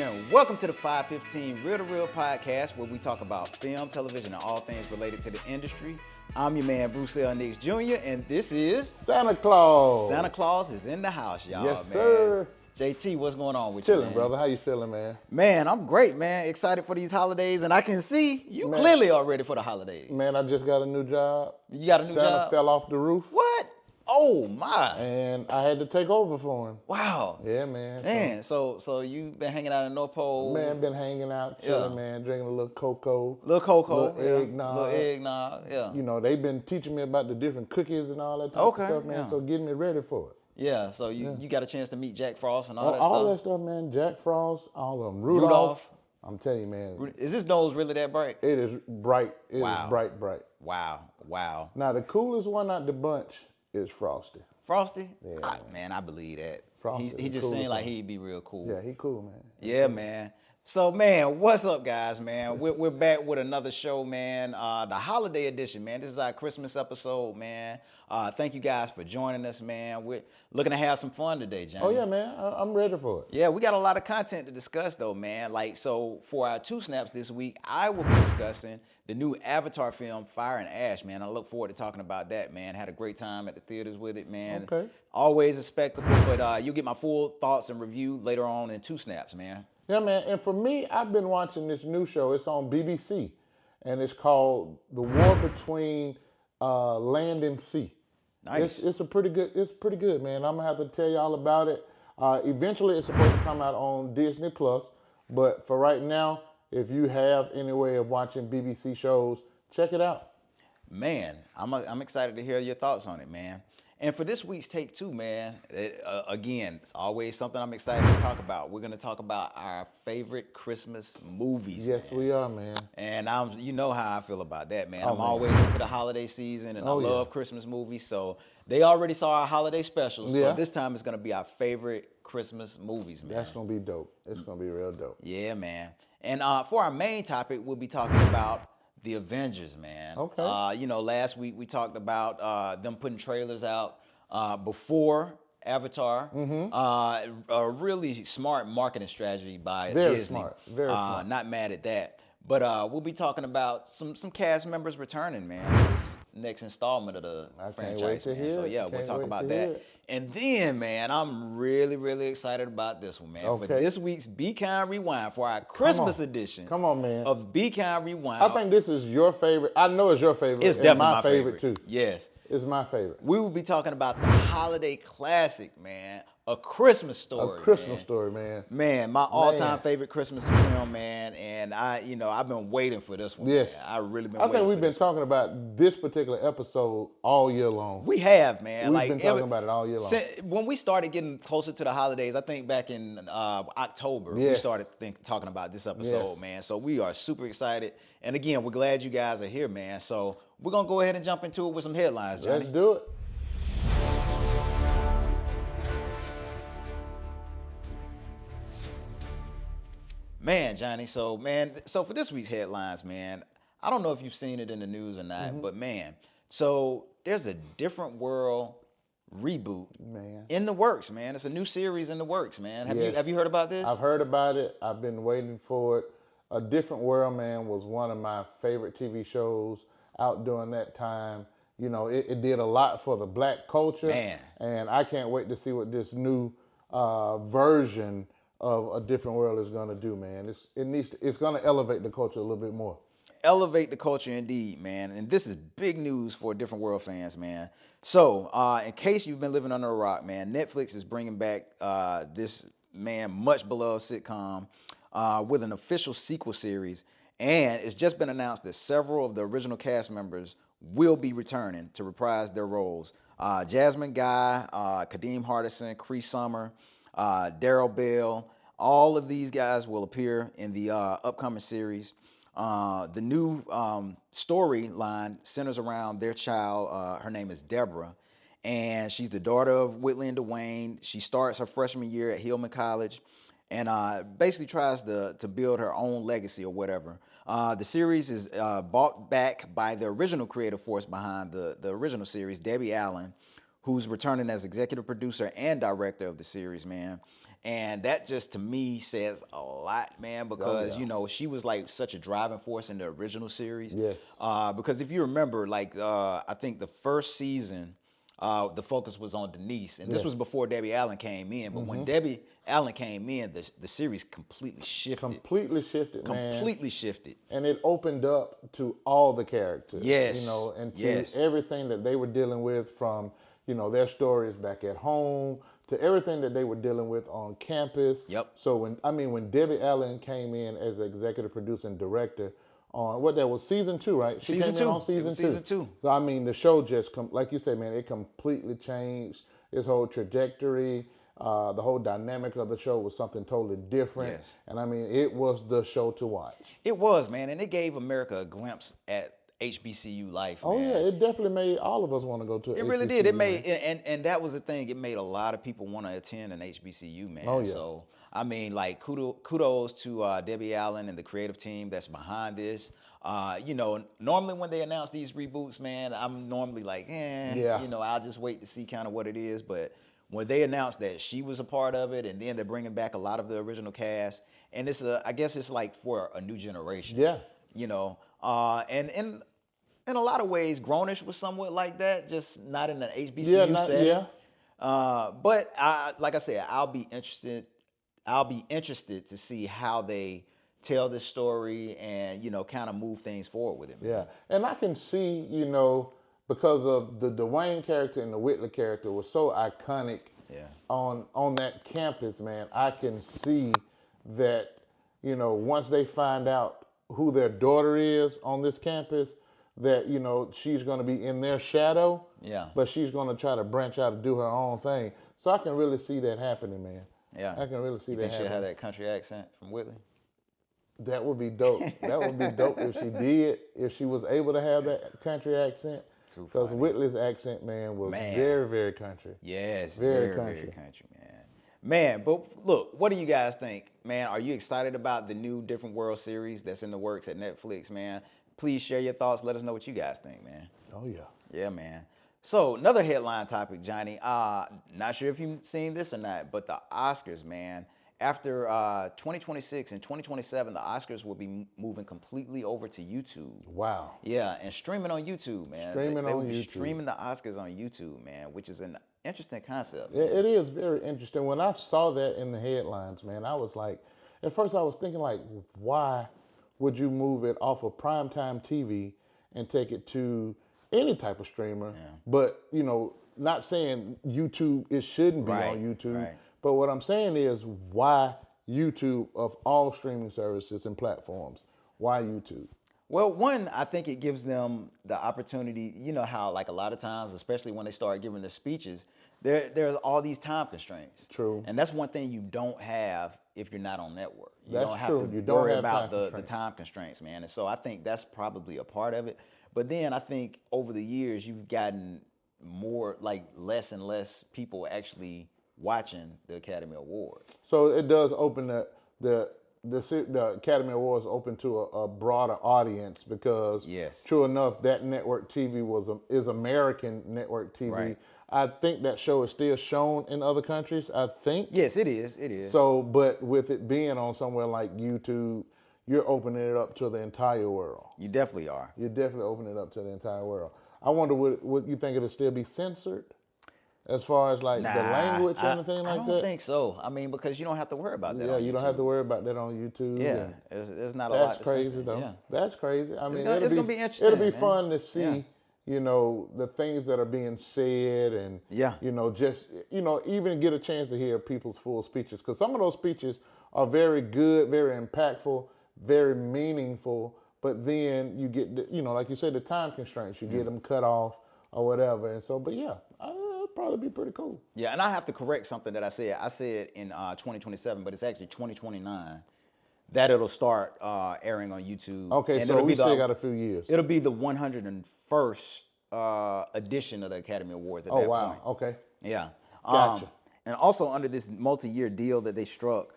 gentlemen, welcome to the 515 Real to Real podcast, where we talk about film, television, and all things related to the industry. I'm your man, Bruce L. Nix Jr., and this is Santa Claus. Santa Claus is in the house, y'all, yes, man. Sir. JT, what's going on with you, Chilling, man? brother. How you feeling, man? Man, I'm great, man. Excited for these holidays, and I can see you clearly are ready for the holidays. Man, I just got a new job. You got a new Santa job? fell off the roof. What? Oh, my. And I had to take over for him. Wow. Yeah, man. Man, so you been hanging out in North Pole? Man, been hanging out, chilling, man, drinking a little cocoa. Little eggnog. Little eggnog, yeah. You know, they've been teaching me about the different cookies and all that type of stuff, man, so getting me ready for it. Yeah, so you got a chance to meet Jack Frost and all that stuff? All that stuff, man. Jack Frost, all of them. Rudolph. I'm telling you, man. Is this nose really that bright? It is bright. It is bright. Wow. Now, the coolest one out the bunch is Frosty. Frosty? Yeah. Man, I believe that. Frosty, he just seemed like he'd be real cool. Yeah, he cool, man. Yeah, man. So, man, what's up, guys, man? We're back with another show, man. The holiday edition, man. This is our Christmas episode, man. Thank you guys for joining us, man. We're looking to have some fun today, Johnny. Oh, yeah, man. I'm ready for it. Yeah, we got a lot of content to discuss, though, man. So for our two snaps this week, I will be discussing the new Avatar film, Fire and Ash, man. I look forward to talking about that, man. Had a great time at the theaters with it, man. Okay. Always a spectacle, but you'll get my full thoughts and review later on in two snaps, man. Yeah, man. And for me, I've been watching this new show. It's on BBC, and it's called The War Between Land and Sea. Nice. It's pretty good, man. I'm gonna have to tell you all about it. Eventually, it's supposed to come out on Disney Plus, but for right now, if you have any way of watching BBC shows, check it out. Man, I'm excited to hear your thoughts on it, man. And for this week's Take Two, man, again, it's always something I'm excited to talk about. We're going to talk about our favorite Christmas movies. Yes, man. we are, man. And you know how I feel about that, man. Oh, I'm man. always into the holiday season, and I love Christmas movies. So they already saw our holiday specials. Yeah. So this time it's going to be our favorite Christmas movies, man. That's going to be dope. It's going to be real dope. Yeah, man. And for our main topic, we'll be talking about the Avengers, man. Okay. Last week we talked about them putting trailers out before Avatar. Mm-hmm. A really smart marketing strategy by Very Disney. smart. Very smart. Not mad at that. But we'll be talking about some cast members returning, man. For this next installment of the franchise. Can't wait to hear. So yeah, we'll talk about that. And then, man, I'm really, really excited about this one, man. Okay. For this week's Be Kind Rewind, for our Christmas edition. Come on, man. Of Be Kind Rewind. I think this is your favorite. I know it's your favorite. It's definitely my favorite too. Yes. It's my favorite. We will be talking about the holiday classic, man. A Christmas Story. A Christmas Story, man. Man, my all-time favorite Christmas film, man. And I've been waiting for this one. Yes. Man. I really been I waiting think we've for been this talking about this particular episode all year long. We have, man. We've been talking about it all year long. When we started getting closer to the holidays, I think back in October, we started talking about this episode, man. So we are super excited. And again, we're glad you guys are here, man. So we're going to go ahead and jump into it with some headlines, Johnny. Let's do it. Man, Johnny, so for this week's headlines, man, I don't know if you've seen it in the news or not, but man, so there's a Different World reboot in the works, man. It's a new series in the works, man. Have you heard about this? I've heard about it. I've been waiting for it. A Different World, man, was one of my favorite TV shows out during that time. You know, it did a lot for the black culture. Man. And I can't wait to see what this new version of A Different World is going to do, man. It's going to elevate the culture a little bit more. Elevate the culture indeed, man. And this is big news for Different World fans, man. So, in case you've been living under a rock, man, Netflix is bringing back this, man, much beloved sitcom with an official sequel series. And it's just been announced that several of the original cast members will be returning to reprise their roles. Jasmine Guy, Kadeem Hardison, Cree Summer, Daryl Bell, all of these guys will appear in the upcoming series. The new storyline centers around their child. Her name is Deborah, and she's the daughter of Whitley and Dwayne. She starts her freshman year at Hillman College and basically tries to build her own legacy or whatever. The series is bought back by the original creative force behind the original series, Debbie Allen, who's returning as executive producer and director of the series, man. And that just to me says a lot, man, because yeah. she was like such a driving force in the original series. Yes. Because if you remember, like I think the first season, the focus was on Denise, and this Yes. was before Debbie Allen came in. But when Debbie Allen came in, the series completely shifted. Completely shifted, man. Completely shifted. And it opened up to all the characters. Yes. And to Yes. everything that they were dealing with from, their stories back at home to everything that they were dealing with on campus. Yep. So when Debbie Allen came in as the executive producer and director on that was season 2, right? She Season came in 2. on season It was 2. season 2. So the show just like you said, man, it completely changed its whole trajectory. The whole dynamic of the show was something totally different. Yes. And it was the show to watch. It was, man, and it gave America a glimpse at HBCU life. Oh man. yeah, it definitely made all of us want to go to. It really did. It made and that was the thing. It made a lot of people want to attend an HBCU, man. Oh, yeah. So like kudos to Debbie Allen and the creative team that's behind this. Normally when they announce these reboots, man, I'm normally like, Yeah. I'll just wait to see kind of what it is. But when they announced that she was a part of it, and then they're bringing back a lot of the original cast, and I guess it's like for a new generation. Yeah. And in a lot of ways, Grownish was somewhat like that, just not in an HBCU setting. Yeah. But like I said, I'll be interested to see how they tell this story and kind of move things forward with it. Man. Yeah, and I can see because of the Dwayne character and the Whitley character was so iconic. Yeah. On that campus, man, I can see that once they find out who their daughter is on this campus, that she's going to be in their shadow. Yeah. But she's going to try to branch out and do her own thing. So I can really see that happening, man. Yeah. I can really see that happening. happening. She'll have that country accent from Whitley? That would be dope. That would be dope if she did, if she was able to have that country accent. Because Whitley's accent, man, was very, very country. Yes, very country, man. Man, but look, what do you guys think? Man, are you excited about the new Different World series that's in the works at Netflix, man? Please share your thoughts. Let us know what you guys think, man. Oh, yeah. Yeah, man. So, another headline topic, Johnny. Not sure if you've seen this or not, but the Oscars, man. After 2026 and 2027, the Oscars will be moving completely over to YouTube. Wow. Yeah, and streaming on YouTube, man. They will be YouTube. Streaming the Oscars on YouTube, man, which is an interesting concept. Yeah, it is very interesting. When I saw that in the headlines, man, I was like, at first I was thinking like, why would you move it off of primetime TV and take it to any type of streamer? Yeah. But, not saying YouTube, it shouldn't be on YouTube. Right. But what I'm saying is, why YouTube of all streaming services and platforms? Why YouTube? Well, one, I think it gives them the opportunity, how like a lot of times, especially when they start giving their speeches, there's all these time constraints. True. And that's one thing you don't have if you're not on network. You That's don't have true. to You don't worry have about time the time constraints, man. And so I think that's probably a part of it. But then I think over the years, you've gotten more, like less and less people actually watching the Academy Awards. So it does open the Academy Awards open to a broader audience because, Yes. true enough, that network TV is American network TV. Right. I think that show is still shown in other countries. I think. Yes, it is. It is. So, but with it being on somewhere like YouTube, you're opening it up to the entire world. You definitely are. You're definitely opening it up to the entire world. I wonder, would you think it'll still be censored? As far as like the language or anything like that? I don't think so. I mean, because you don't have to worry about that. Yeah, on you don't YouTube. have to worry about that on YouTube. Yeah, there's not a lot. That's crazy censor. though. Yeah. That's crazy. I mean, it's gonna be interesting. It'll be man. fun to see, Yeah. the things that are being said and, Yeah. just, even get a chance to hear people's full speeches. Because some of those speeches are very good, very impactful, very meaningful. But then you get, like you said, the time constraints. You get them cut off or whatever. And so, but yeah, it'll probably be pretty cool. Yeah, and I have to correct something that I said. I said in 2027, but it's actually 2029 that it'll start airing on YouTube. Okay, and so we still got a few years. It'll be the 101st edition of the Academy Awards at that point. Okay. Yeah. Gotcha. And also under this multi-year deal that they struck,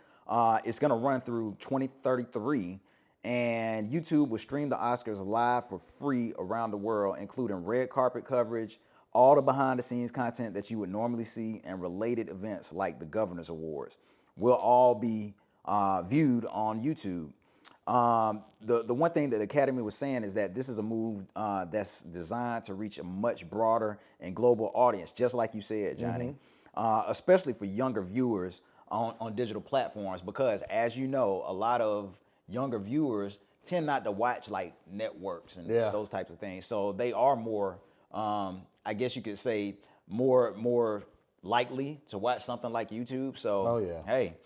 it's going to run through 2033. And YouTube will stream the Oscars live for free around the world, including red carpet coverage, all the behind-the-scenes content that you would normally see, and related events like the Governor's Awards. will all be viewed on YouTube. The one thing that the Academy was saying is that this is a move that's designed to reach a much broader and global audience, just like you said, Johnny, especially for younger viewers on digital platforms, because as you know, a lot of younger viewers tend not to watch like networks and those types of things. So they are more, I guess you could say, more likely to watch something like YouTube. So, hey,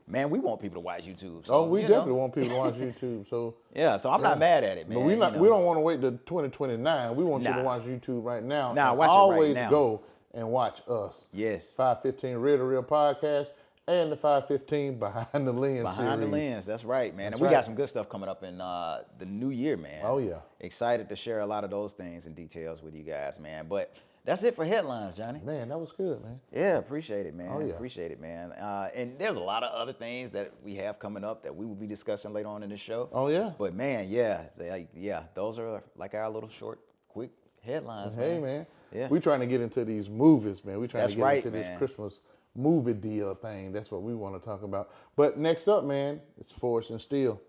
man, we want people to watch YouTube. So, we definitely want people to watch YouTube. So so I'm not mad at it, man. But we don't want to wait till 2029. We want you to watch YouTube right now. Watch always it right now. Go and watch us. Yes. 515 Real to Real podcast and the 515 Behind the Lens Behind series. the Lens, that's right, man. That's and we got some good stuff coming up in the new year, man. Oh, yeah. Excited to share a lot of those things and details with you guys, man. But that's it for headlines, Johnny. Man, that was good, man. Yeah, appreciate it, man. Oh, yeah. Appreciate it, man. And there's a lot of other things that we have coming up that we will be discussing later on in the show. Oh, yeah. But, man, those are like our little short, quick headlines, Hey, man. Yeah. We trying to get into these movies, man. We trying to get into man. this Christmas movie deal thing. That's what we want to talk about. But next up, man, it's Forged in Steel.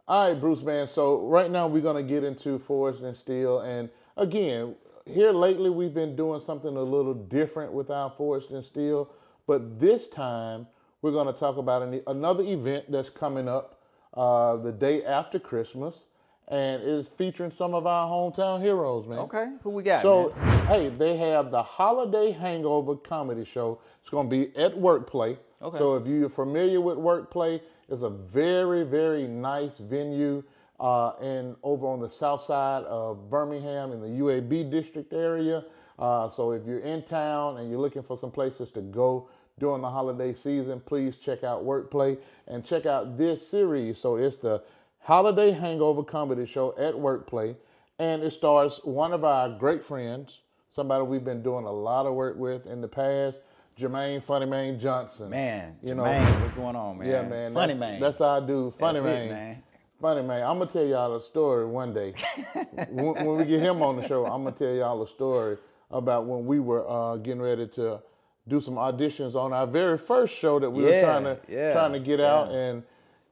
All right, Bruce, man. So right now we're going to get into Forged in Steel. And again, here lately we've been doing something a little different with our Forged in Steel. But this time we're going to talk about another event that's coming up the day after Christmas. And it's featuring some of our hometown heroes, man. Okay, who we got, so, man? Hey, they have the Holiday Hangover Comedy Show. It's going to be at WorkPlay. Okay. So if you're familiar with WorkPlay, it's a very, very nice venue over on the south side of Birmingham in the UAB district area. So if you're in town and you're looking for some places to go during the holiday season, please check out WorkPlay and check out this series. So it's the Holiday Hangover Comedy Show at WorkPlay, and it stars one of our great friends, somebody we've been doing a lot of work with in the past, Jermaine Funny Man Johnson. Man, Jermaine, what's going on, man? Yeah, man. Funny Man. That's how I do. Funny Man. Man. Funny Man. I'm going to tell y'all a story one day. when we get him on the show, I'm going to tell y'all a story about when we were getting ready to do some auditions on our very first show that we were trying to get out, and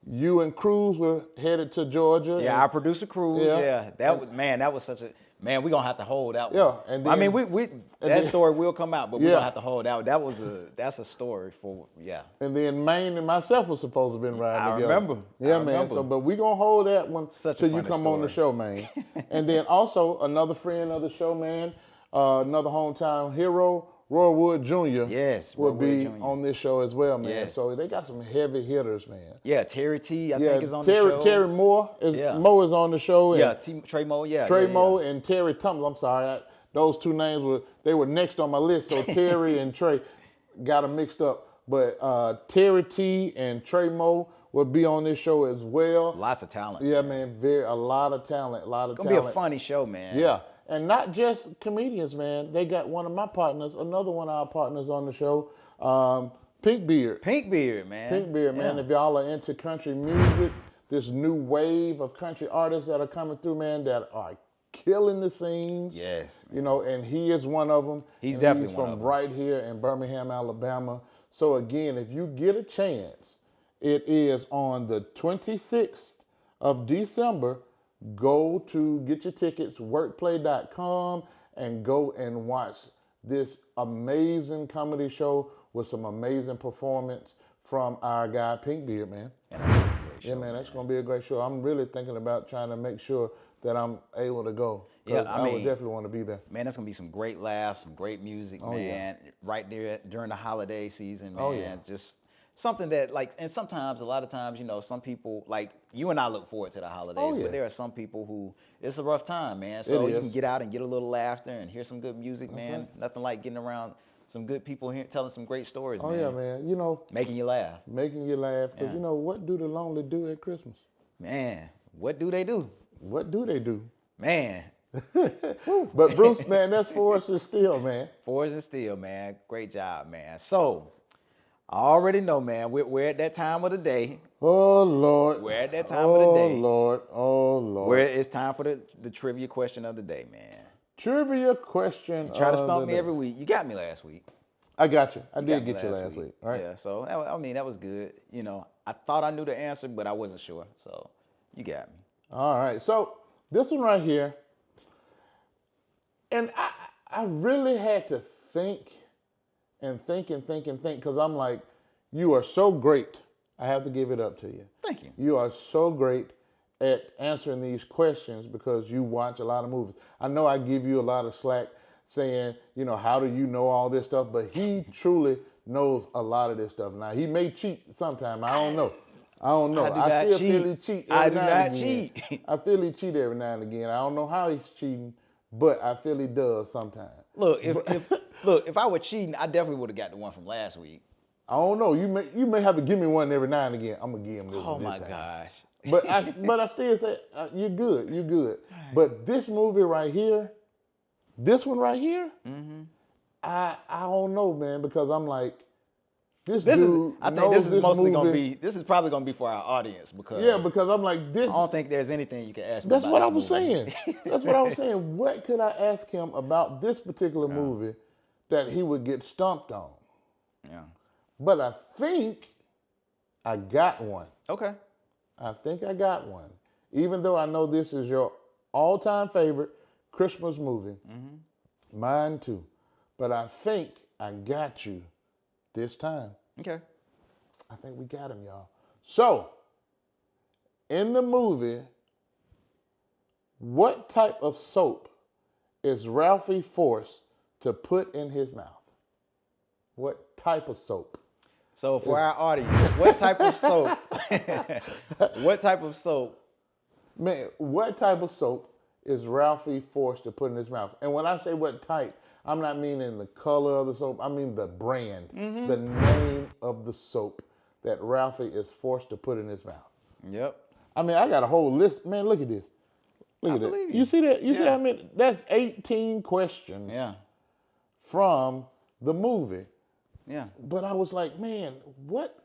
you and Cruz were headed to Georgia. Yeah, our producer Cruz. Yeah, that was such a man. We're gonna have to hold that one. Yeah, and then, I mean, that story will come out, but we're gonna have to hold that. That's a story for And then Maine and myself was supposed to have been riding together. Remember. Yeah, I man. remember. So, but we gonna hold that one till you come on the show, man. And then also another friend of the show, man, another hometown hero, Roy Wood Jr. Yes, will be on this show as well, man. Yes. So they got some heavy hitters, man. Yeah, Terry T, I think is on the show. Terry Moore is on the show. And Trey Moe, Trey Moe and Terry Thomas. I'm sorry, those two names were next on my list. So Terry and Trey got them mixed up. But Terry T and Trey Moe will be on this show as well. Lots of talent. Yeah, man. A lot of talent. It's gonna be a funny show, man. Yeah. And not just comedians, man. They got one of my partners, another one of our partners on the show, Pinkbeard. Pinkbeard, man. Pinkbeard, man. If y'all are into country music, this new wave of country artists that are coming through, man, that are killing the scenes. Yes. Man. You know, and he is one of them. He's definitely one of them. From right here in Birmingham, Alabama. So again, if you get a chance, it is on the 26th of December. Go to get your tickets, workplay.com, and go and watch this amazing comedy show with some amazing performance from our guy Pinkbeard, man. Man, that's going to be a great show. I'm really thinking about trying to make sure that I'm able to go. Yeah, I would definitely want to be there. Man, that's going to be some great laughs, some great music, man. Yeah. Right there during the holiday season, man. Oh, yeah. Just something that, like, and sometimes, a lot of times, some people, like, you and I look forward to the holidays, but there are some people who, it's a rough time, man. So you can get out and get a little laughter and hear some good music, man. Nothing like getting around some good people here telling some great stories, man. Oh, yeah, man. Making you laugh. Because, what do the lonely do at Christmas? Man, what do they do? What do they do? Man. But, Bruce, man, that's Forged in Steel, man. Forged in Steel, man. Great job, man. So, I already know, man. We're at that time of the day. Oh, Lord. We're at that time of the day. Oh, Lord. Where it's time for the trivia question of the day, man. Trivia question. You try to stump me every week. You got me last week. I got you. I You did got me get you last week. All right. Yeah, so I mean that was good. You know, I thought I knew the answer, but I wasn't sure. So you got me. All right. So this one right here, and I really had to think and think and think and think because I'm like, you are so great. I have to give it up to you. Thank you. You are so great at answering these questions because you watch a lot of movies. I know I give you a lot of slack saying, you know, how do you know all this stuff? But he truly knows a lot of this stuff. Now, he may cheat sometime. I don't know. I still feel he cheat every now and again. I feel he cheat every now and again. I don't know how he's cheating, but I feel he does sometimes. Look, if I were cheating, I definitely would have got the one from last week. I don't know. You may have to give me one every now and again. I'm gonna give him this. Oh one my this time. gosh. But I still say you're good. You're good. Right. But this movie right here, this one right here, I don't know, man, because I'm like, I think this is mostly gonna be. This is probably gonna be for our audience because I'm like this. I don't think there's anything you can ask me. That's what I was saying. That's what I was saying. What could I ask him about this particular movie that he would get stumped on? Yeah. But I think I got one. Okay. I think I got one. Even though I know this is your all-time favorite Christmas movie, mine too. But I think I got you this time. Okay. I think we got him, y'all. So, in the movie, what type of soap is Ralphie forced to put in his mouth? What type of soap? So for our audience, what type of soap? What type of soap? Man, what type of soap is Ralphie forced to put in his mouth? And when I say what type, I'm not meaning the color of the soap. I mean the brand, the name of the soap that Ralphie is forced to put in his mouth. Yep. I mean, I got a whole list. Man, look at this. Look at that. You see that? You see how many? That's 18 questions from the movie. Yeah. But I was like, man, what?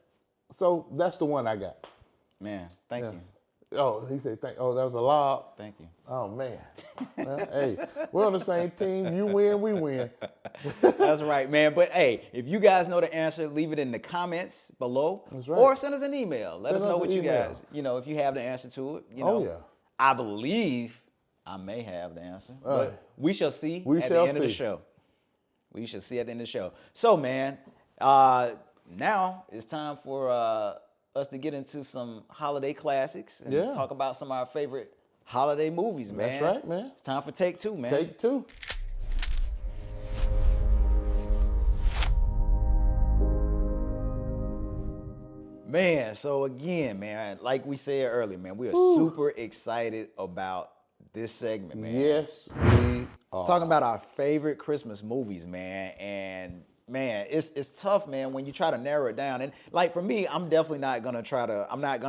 So that's the one I got. Man, thank you. Oh, he said, oh, that was a lot. Thank you. Oh, man. Well, hey, we're on the same team. You win, we win. That's right, man. But hey, if you guys know the answer, leave it in the comments below. That's right. Or send us an email. Let us know what you guys, if you have the answer to it. I believe I may have the answer. But we shall see at the end of the show. We shall see at the end of the show. So, man, now it's time for us to get into some holiday classics and talk about some of our favorite holiday movies, man. That's right, man. It's time for Take Two, man. Take Two. Man, so again, man, like we said earlier, man, we are super excited about this segment, man. Yes, we are. Talking about our favorite Christmas movies, man, and man, it's tough, man, when you try to narrow it down. And like for me, I'm definitely not gonna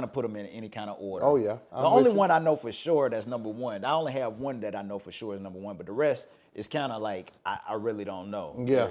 put them in any kind of order. Oh yeah. The only one I know for sure that's number one. I only have one that I know for sure is number one, but the rest is kind of like I really don't know. Yeah.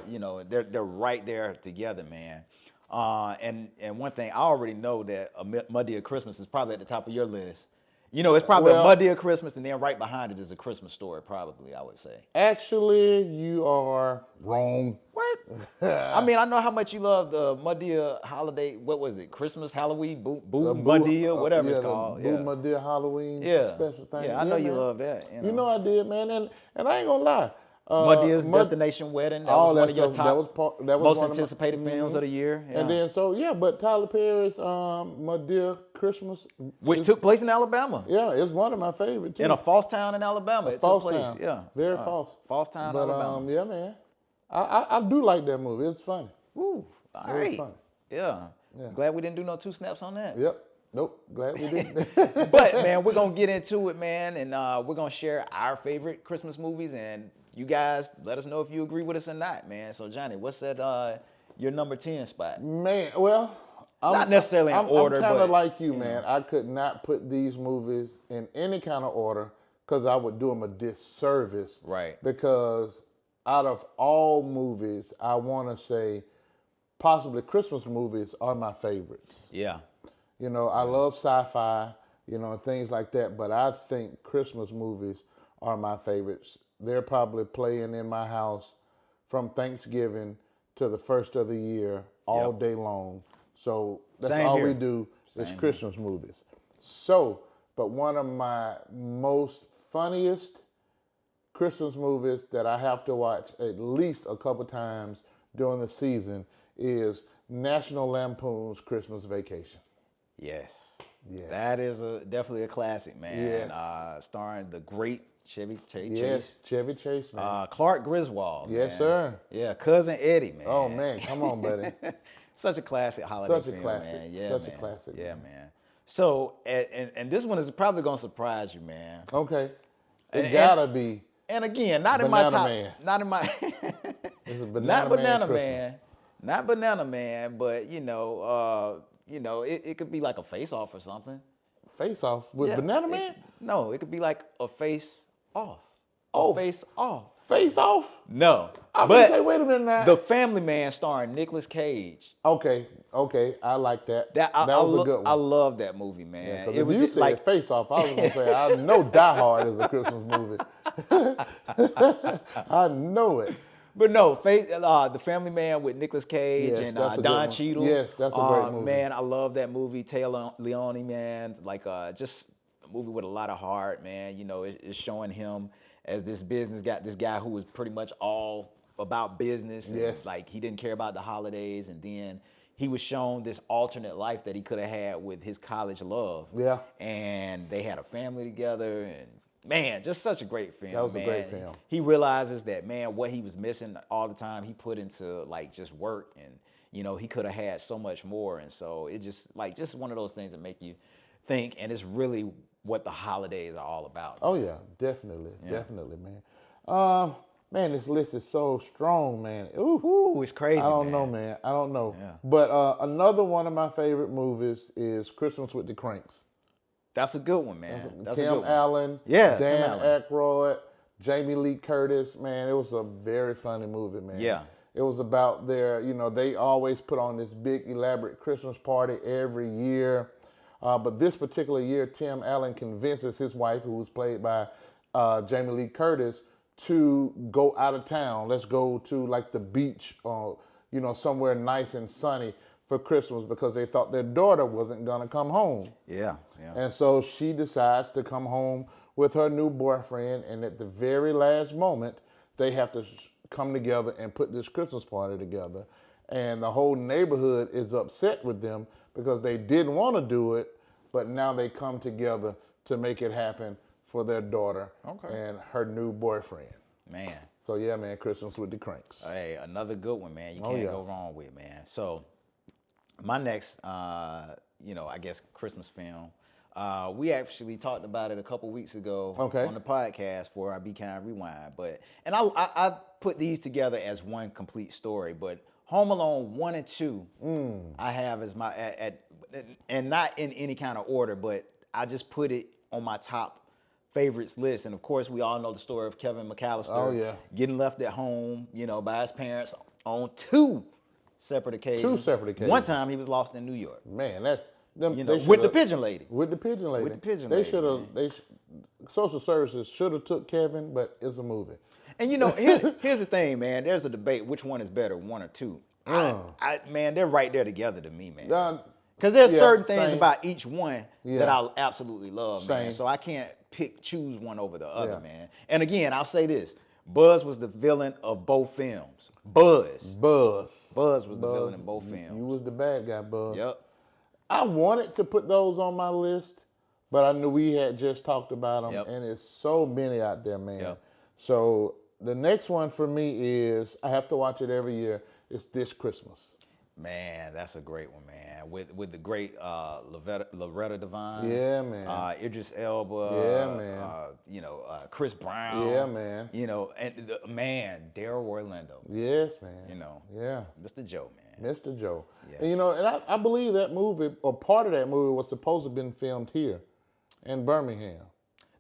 They're right there together, man. And one thing I already know that A Mud Dear Christmas is probably at the top of your list. It's probably A Mud Dear Christmas, and then right behind it is A Christmas Story, probably, I would say. Actually, you are wrong. What? I mean, I know how much you love the Mud Dear holiday, what was it, Christmas, Halloween, Boo Mud Dear, whatever it's called. Boo Mud Dear Halloween special thing. Yeah, I know you love that. You know I did, man, and I ain't gonna lie. Mud Dear's Destination Wedding. That was one of your top most anticipated films of the year. Yeah. And then, but Tyler Perry's Mud Dear Christmas. Which took place in Alabama. Yeah, it's one of my favorites, too. In a false town in Alabama. It took place. Yeah. Very false. False town in Alabama. Yeah, man. I do like that movie. It's funny. Ooh, all right. Funny. Yeah. Glad we didn't do no 2 snaps on that. Yep. Nope, glad we didn't. But, man, we're going to get into it, man, and we're going to share our favorite Christmas movies, and you guys let us know if you agree with us or not, man. So, Johnny, what's at your number 10 spot? Man, well, not necessarily in order, I'm kind of like you, man. I could not put these movies in any kind of order because I would do them a disservice. Right. Because out of all movies, I want to say possibly Christmas movies are my favorites. Yeah. I love sci-fi, and things like that, but I think Christmas movies are my favorites. They're probably playing in my house from Thanksgiving to the first of the year all day long. So that's Same all here. we do is Same Christmas movies. So, but one of my most funniest Christmas movies that I have to watch at least a couple times during the season is National Lampoon's Christmas Vacation. Yes. Yes. That is definitely a classic, man. Yes. Starring the great Chevy Chase. Yes, Chevy Chase, man. Clark Griswold. Yes, man. sir. Yeah, Cousin Eddie, man. Oh, man, come on, buddy. Such a classic holiday Such a film, classic. man. Yeah, Such man. a classic, Yeah, man. man. So, and this one is probably gonna surprise you, man. Okay. It And- gotta be. And again, not in my Banana top, Man. not in my, It's a not Banana Christmas. Man, not Banana Man, but it could be like a Face Off or something. Face Off with Yeah, Banana Man? No, it could be like a Face Off. Oh. Face Off. Face Off? No, I was but gonna say, wait a minute now. The Family Man starring Nicolas Cage. Okay, I like that. That was a good one. I love that movie, man. Yeah, 'cause it if was you just said like Face Off, I was gonna say I know Die Hard is a Christmas movie. I know it. But no, the Family Man with Nicolas Cage Yes, and that's a good Don one. Cheadle. Yes, that's a great movie. Man, I love that movie. Taylor Leone, man, like just a movie with a lot of heart, man. It's showing him as this guy who was pretty much all about business. And, Yes. like he didn't care about the holidays, and then he was shown this alternate life that he could have had with his college love. Yeah. And they had a family together, and man, just such a great film. That was a man. great film. He realizes that, man, what he was missing all the time, he put into like just work, and he could have had so much more. And so it just one of those things that make you think, and it's really what the holidays are all about. Oh yeah, definitely, man. Man, this list is so strong, man. Ooh, it's crazy. I don't man. know, man. I don't know. Yeah. But another one of my favorite movies is Christmas with the Cranks. That's a good one, man. That's a Tim good one. Allen, Yeah, Tim Dan Allen. Aykroyd, Jamie Lee Curtis. Man, it was a very funny movie, man. Yeah. It was about they always put on this big elaborate Christmas party every year. But this particular year, Tim Allen convinces his wife, who was played by Jamie Lee Curtis, to go out of town. Let's go to like the beach or, somewhere nice and sunny for Christmas because they thought their daughter wasn't gonna come home. Yeah. And so she decides to come home with her new boyfriend, and at the very last moment, they have to come together and put this Christmas party together. And the whole neighborhood is upset with them because they didn't want to do it, but now they come together to make it happen for their daughter and her new boyfriend. Man. So yeah, man, Christmas with the Cranks. Hey, another good one, man. You can't go wrong with, man. So my next, I guess Christmas film. We actually talked about it a couple weeks ago on the podcast for our Be Kind Rewind. And I put these together as one complete story. But Home Alone 1 and 2, I have as my and not in any kind of order, but I just put it on my top favorites list. And of course, we all know the story of Kevin McAllister getting left at home, by his parents on two separate occasions. One time he was lost in New York. Man, that's them. With the pigeon lady. With the pigeon lady. With the pigeon they lady. should have. Social services should have took Kevin, but it's a movie. And here's the thing, man. There's a debate which one is better, 1 or 2. Man, they're right there together to me, man. Because there's certain things about each one that I absolutely love, man. So I can't choose one over the other, man. And again, I'll say this: Buzz was the villain of both films. Buzz was the villain in both films. You was the bad guy, Buzz. Yep. I wanted to put those on my list, but I knew we had just talked about them, and there's so many out there, man. Yep. So the next one for me is, I have to watch it every year, it's This Christmas. Man, that's a great one, man. With the great Loretta Devine. Yeah, man. Idris Elba. Yeah, man. Chris Brown. Yeah, man. And Daryl Orlando. Yes, man. Yeah. Mr. Joe, man. Mr. Joe. Yeah. And, and I believe that movie, or part of that movie, was supposed to have been filmed here in Birmingham.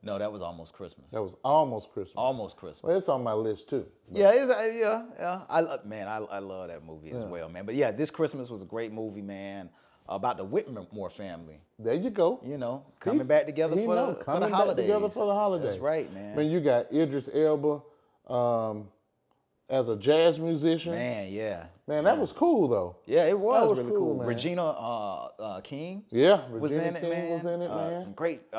No, that was Almost Christmas. That was Almost Christmas. Almost Christmas. Well, it's on my list too. Yeah, I love that movie as well, man. But yeah, This Christmas was a great movie, man. About the Whitmore family. There you go. Coming back together for the holidays. Together for the holidays. That's right, man. I mean, you got Idris Elba, as a jazz musician. Man, yeah. Man, that was cool though. Yeah, it was, was really cool, cool. man. Regina King Yeah, was Regina in it, King man. was in it, man. Some great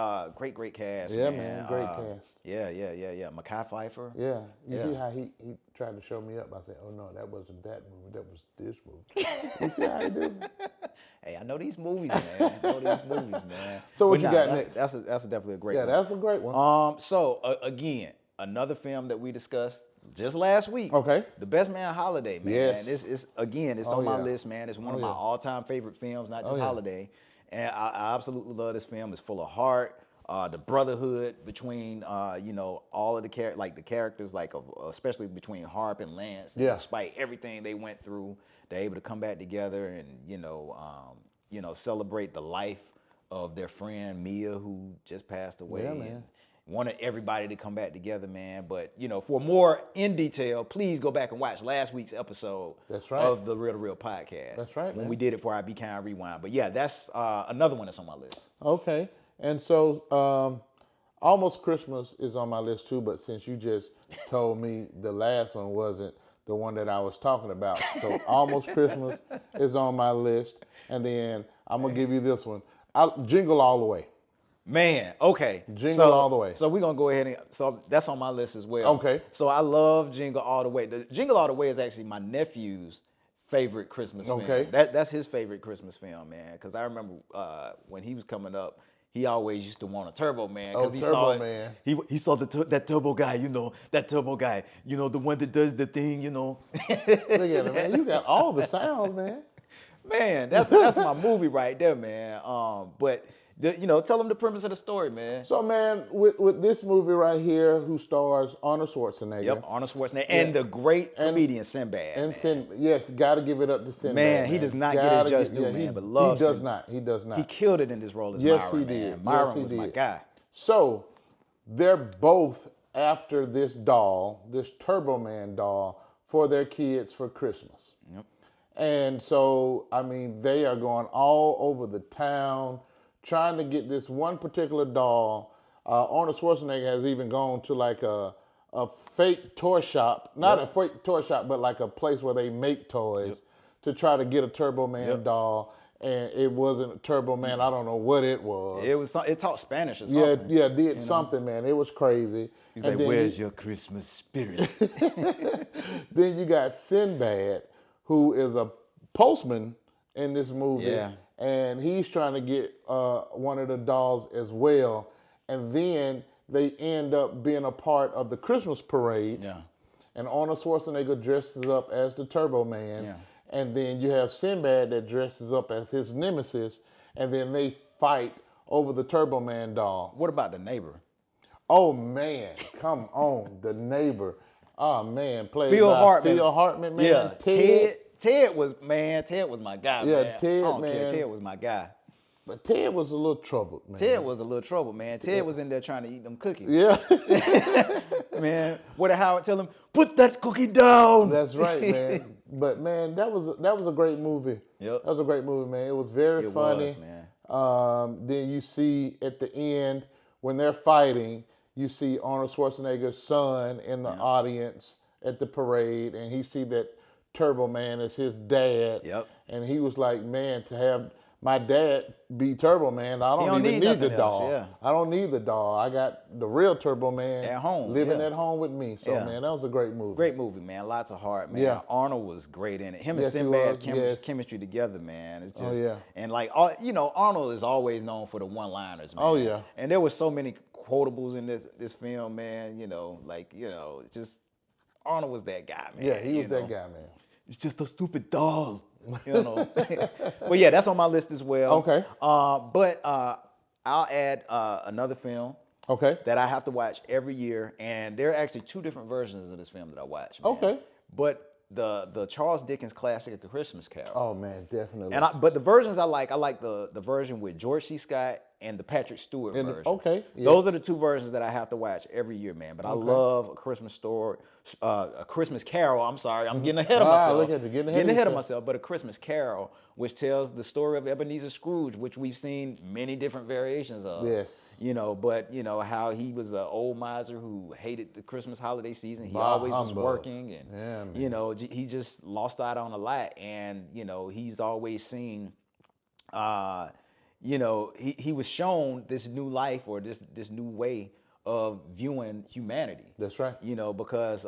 cast, Yeah, man. great cast. Yeah. Mekhi Phifer. Yeah, you Yeah. see how he tried to show me up. I said, "Oh no, that wasn't that movie. That was this movie." You see how he did? Hey, I know these movies, man. Man. So what But you got next? That's definitely a great Yeah, one. that's a great one. So again, another film that we discussed just last week. Okay. The Best Man Holiday, man. Yes. It's Oh, on my yeah. list, man. It's one Oh, of my yeah. all-time favorite films, not just Oh, yeah. Holiday. And I absolutely love this film. It's full of heart. The brotherhood between all of the characters, especially between Harp and Lance. Yeah. Despite everything they went through, they're able to come back together and celebrate the life of their friend Mia, who just passed away. Yeah, man. And wanted everybody to come back together, man. But for more in detail, please go back and watch last week's episode. That's right. Of the Real to Real podcast. That's right, When man. we did it for our Be Kind Rewind. But yeah, that's another one that's on my list. Okay, and so Almost Christmas is on my list too. But since you just told me the last one wasn't the one that I was talking about, so Almost Christmas is on my list, and then I'm gonna give you this one. Jingle All the Way. Man, okay. Jingle All the Way. So we're gonna go ahead and that's on my list as well. Okay. So I love Jingle All the Way. The Jingle All the Way is actually my nephew's favorite Christmas film. Okay. That's his favorite Christmas film, man. Because I remember when he was coming up, he always used to want a Turbo Man. Oh, he Turbo saw it, Man. He saw that Turbo guy, that Turbo guy, the one that does the thing, Look at it, man. You got all the sounds, man. Man, that's my movie right there, man. But tell them the premise of the story, man. So, man, with this movie right here, who stars Arnold Schwarzenegger. Yep, Arnold Schwarzenegger and the great comedian Sinbad. And yes, got to give it up to Sinbad. Man, he does not get his just due, man. But love he does Sinbad. not. He does not. He killed it in this role as Yes, Myron, he man. did. Myron Yes, he was my did. guy. So they're both after this doll, this Turbo Man doll, for their kids for Christmas. Yep. And so, I mean, they are going all over the town trying to get this one particular doll. Arnold Schwarzenegger has even gone to like a fake toy shop, not a fake toy shop, but like a place where they make toys to try to get a Turbo Man doll. And it wasn't a Turbo Man. I don't know what it was. It taught Spanish or something. Yeah, did something, man. It was crazy. He's And like, then where's your Christmas spirit? Then you got Sinbad, who is a postman in this movie. Yeah. And he's trying to get one of the dolls as well. And then they end up being a part of the Christmas parade. Yeah. And Arnold Schwarzenegger dresses up as the Turbo Man. Yeah. And then you have Sinbad that dresses up as his nemesis. And then they fight over the Turbo Man doll. What about the neighbor? Oh, man. Come on. The neighbor. Oh, man. Played Phil by Hartman. Phil Hartman, man. Yeah. Ted. Ted was my guy, Yeah, man. Ted, I don't care. man. Ted was my guy. But Ted was a little troubled, man. Ted was a little trouble, man. Ted was in there trying to eat them cookies. Yeah. Man, what did Howard tell him? Put that cookie down. That's right, man. But, man, that was a great movie. Yep. That was a great movie, man. It was very It funny. was, man. Then you see at the end, when they're fighting, you see Arnold Schwarzenegger's son in the audience at the parade, and he see that Turbo Man as his dad. Yep. And he was like, man, to have my dad be Turbo Man, I don't don't even need need the nothing doll. else, yeah. I don't need the doll. I got the real Turbo Man At home, living yeah. at home with me. So, Yeah. man, that was a great movie. Great movie, man. Lots of heart, man. Yeah. Arnold was great in it. Him Yes, he and Sinbad's was, yes. chemistry together, man. It's just, Oh, yeah. And like, Arnold is always known for the one-liners, man. Oh, yeah. And there was so many quotables in this film, man. Just Arnold was that guy, man. Yeah, he was that guy, man. It's just a stupid doll, But yeah, that's on my list as well. Okay. But I'll add another film Okay. that I have to watch every year, and there are actually two different versions of this film that I watch. Man. Okay. But the Charles Dickens classic, A Christmas Carol. Oh, man, definitely. But the versions I like the version with George C. Scott and the Patrick Stewart version. Okay, yeah. Those are the two versions that I have to watch every year, man. But I love A Christmas Story, A Christmas Carol. I'm sorry, I'm getting ahead of myself. Look at you, getting ahead of ahead of yourself. myself. But A Christmas Carol, which tells the story of Ebenezer Scrooge, which we've seen many different variations of. Yes. You know, but you know how he was an old miser who hated the Christmas holiday season. He Bah always was humbug. working, and Yeah, man. you know, he just lost out on a lot. And you know, he's always seen. You know, he was shown this new life or this new way of viewing humanity. That's right. You know, because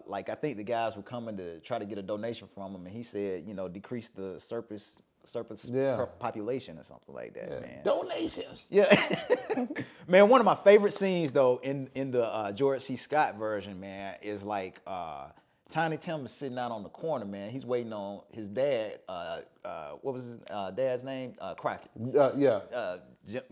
like I think the guys were coming to try to get a donation from him, and he said, you know, decrease the surplus population or something like that, Yeah. man. Donations. Yeah, man. One of my favorite scenes though in the George C. Scott version, man, is like Tiny Tim is sitting out on the corner, man. He's waiting on his dad. What was his dad's name? Crockett. Yeah.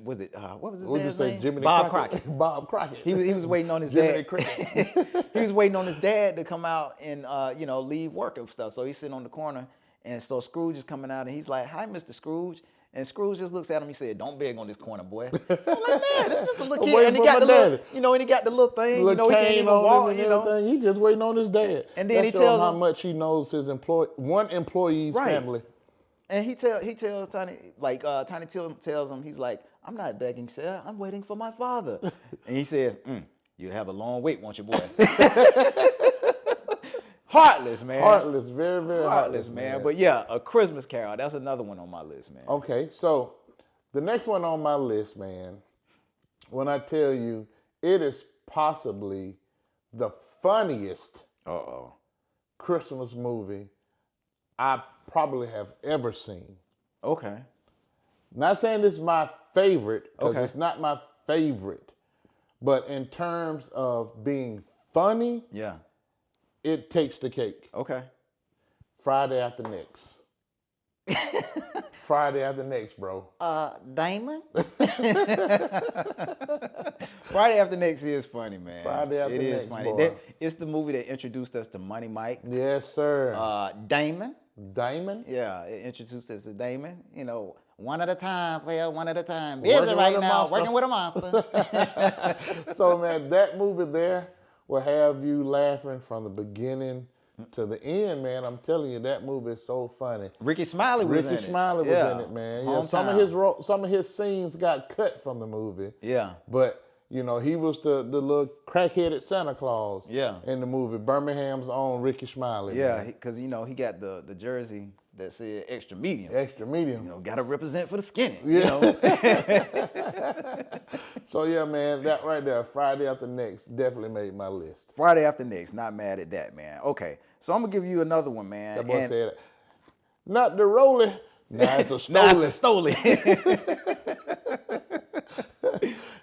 Was it? What was his What'd you dad's say, name? Jiminy Bob Crockett? Crockett. Bob Crockett. He was waiting on his Jiminy dad. Cricket. He was waiting on his dad to come out and you know, leave work and stuff. So he's sitting on the corner, and so Scrooge is coming out, and he's like, "Hi, Mr. Scrooge." And Scrooge just looks at him. He said, "Don't beg on this corner, boy." I'm like, man, it's just a little I'm kid, waiting and he for got my the little, daddy. you know, and he got the little thing, you know, he can't cane even on walk, him and you know. everything. He just waiting on his dad. And then he shows tells how him- much he knows his one employee's Right. family. And he tells Tiny, like Tiny Tim tells him, he's like, "I'm not begging, sir. I'm waiting for my father." And he says, "You'll have a long wait, won't you, boy?" Heartless, man. Heartless, very, very Heartless, man. But yeah, A Christmas Carol. That's another one on my list, man. Okay, so the next one on my list, man, when I tell you it is possibly the funniest Christmas movie I probably have ever seen. Okay. Not saying this is my favorite, because Okay. it's not my favorite, but in terms of being funny, Yeah. it takes the cake. Okay. Friday After Next. Friday After Next, bro. Damon? Friday After Next is funny, man. Friday After It is Next, funny. boy. It's the movie that introduced us to Money Mike. Yes, sir. Damon. Damon. Yeah, it introduced us to Damon. You know, one at a time, player, one at a time. Working Busy with right a now, monster. working with a monster. So, man, that movie there will have you laughing from the beginning to the end, man. I'm telling you, that movie is so funny. Ricky Smiley was in it. Ricky Smiley was in it, man. Yeah, some of his scenes got cut from the movie. Yeah. But you know, he was the little crackheaded Santa Claus. Yeah. In the movie, Birmingham's own Ricky Smiley. Yeah, man. because you know he got the jersey that said extra medium. Extra medium. You know, got to represent for the skinny. Yeah. You know? So yeah, man, that right there, Friday After Next, definitely made my list. Friday After Next, not mad at that, man. Okay, so I'm gonna give you another one, man. That boy said, "Not the Rolly, nah, it's a Nah, Stoli." it's a Stoli.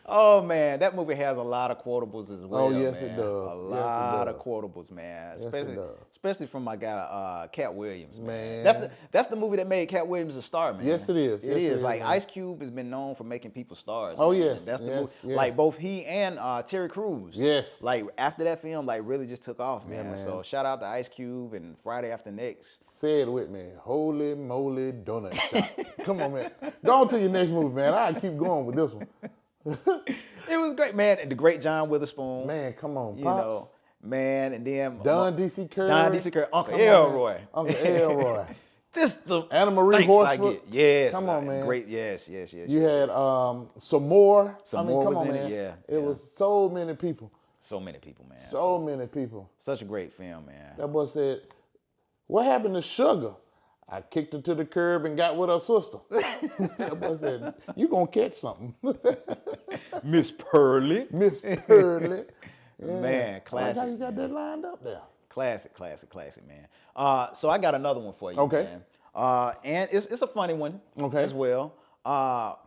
Oh man, that movie has a lot of quotables as well. Oh, yes, man. it does. A Yes, it lot of does. quotables, man. Yes, it Especially, does. especially from my guy Cat Williams, man. Man. That's the movie that made Cat Williams a star, man. Yes, it is. It Yes, it is. is, Like man. Ice Cube has been known for making people stars. Oh, man. yes, That's the yes, movie. yes. Like both he and Terry Crews. Yes. Like after that film, like really just took off, man. man. So shout out to Ice Cube and Friday After Next. Say it with me. Holy moly donut shop. Come on, man. Go on to your next movie, man. I keep going with this one. It was great, man. And the great John Witherspoon. Man, come on, You Pops. know, man, and then Don D.C. Curry. Don D.C. Curry, Uncle Come on, Elroy. man. Uncle Elroy. This the Anna Marie thanks I Horsford. get. Yes. Come on, man. Great. Yes. Yes. You yes. had some more. Some More come was on, in it, man. yeah, It yeah. was so many people. So many people, man. So many people. Such a great film, man. That boy said, "What happened to Sugar?" I kicked her to the curb and got with her sister. That boy said, "You gonna catch something." Miss Pearly. Miss Purley. Yeah. Man, I like classic. how you got that lined up there. Classic, man. So I got another one for you, Okay. man. And it's a funny one Okay. as well.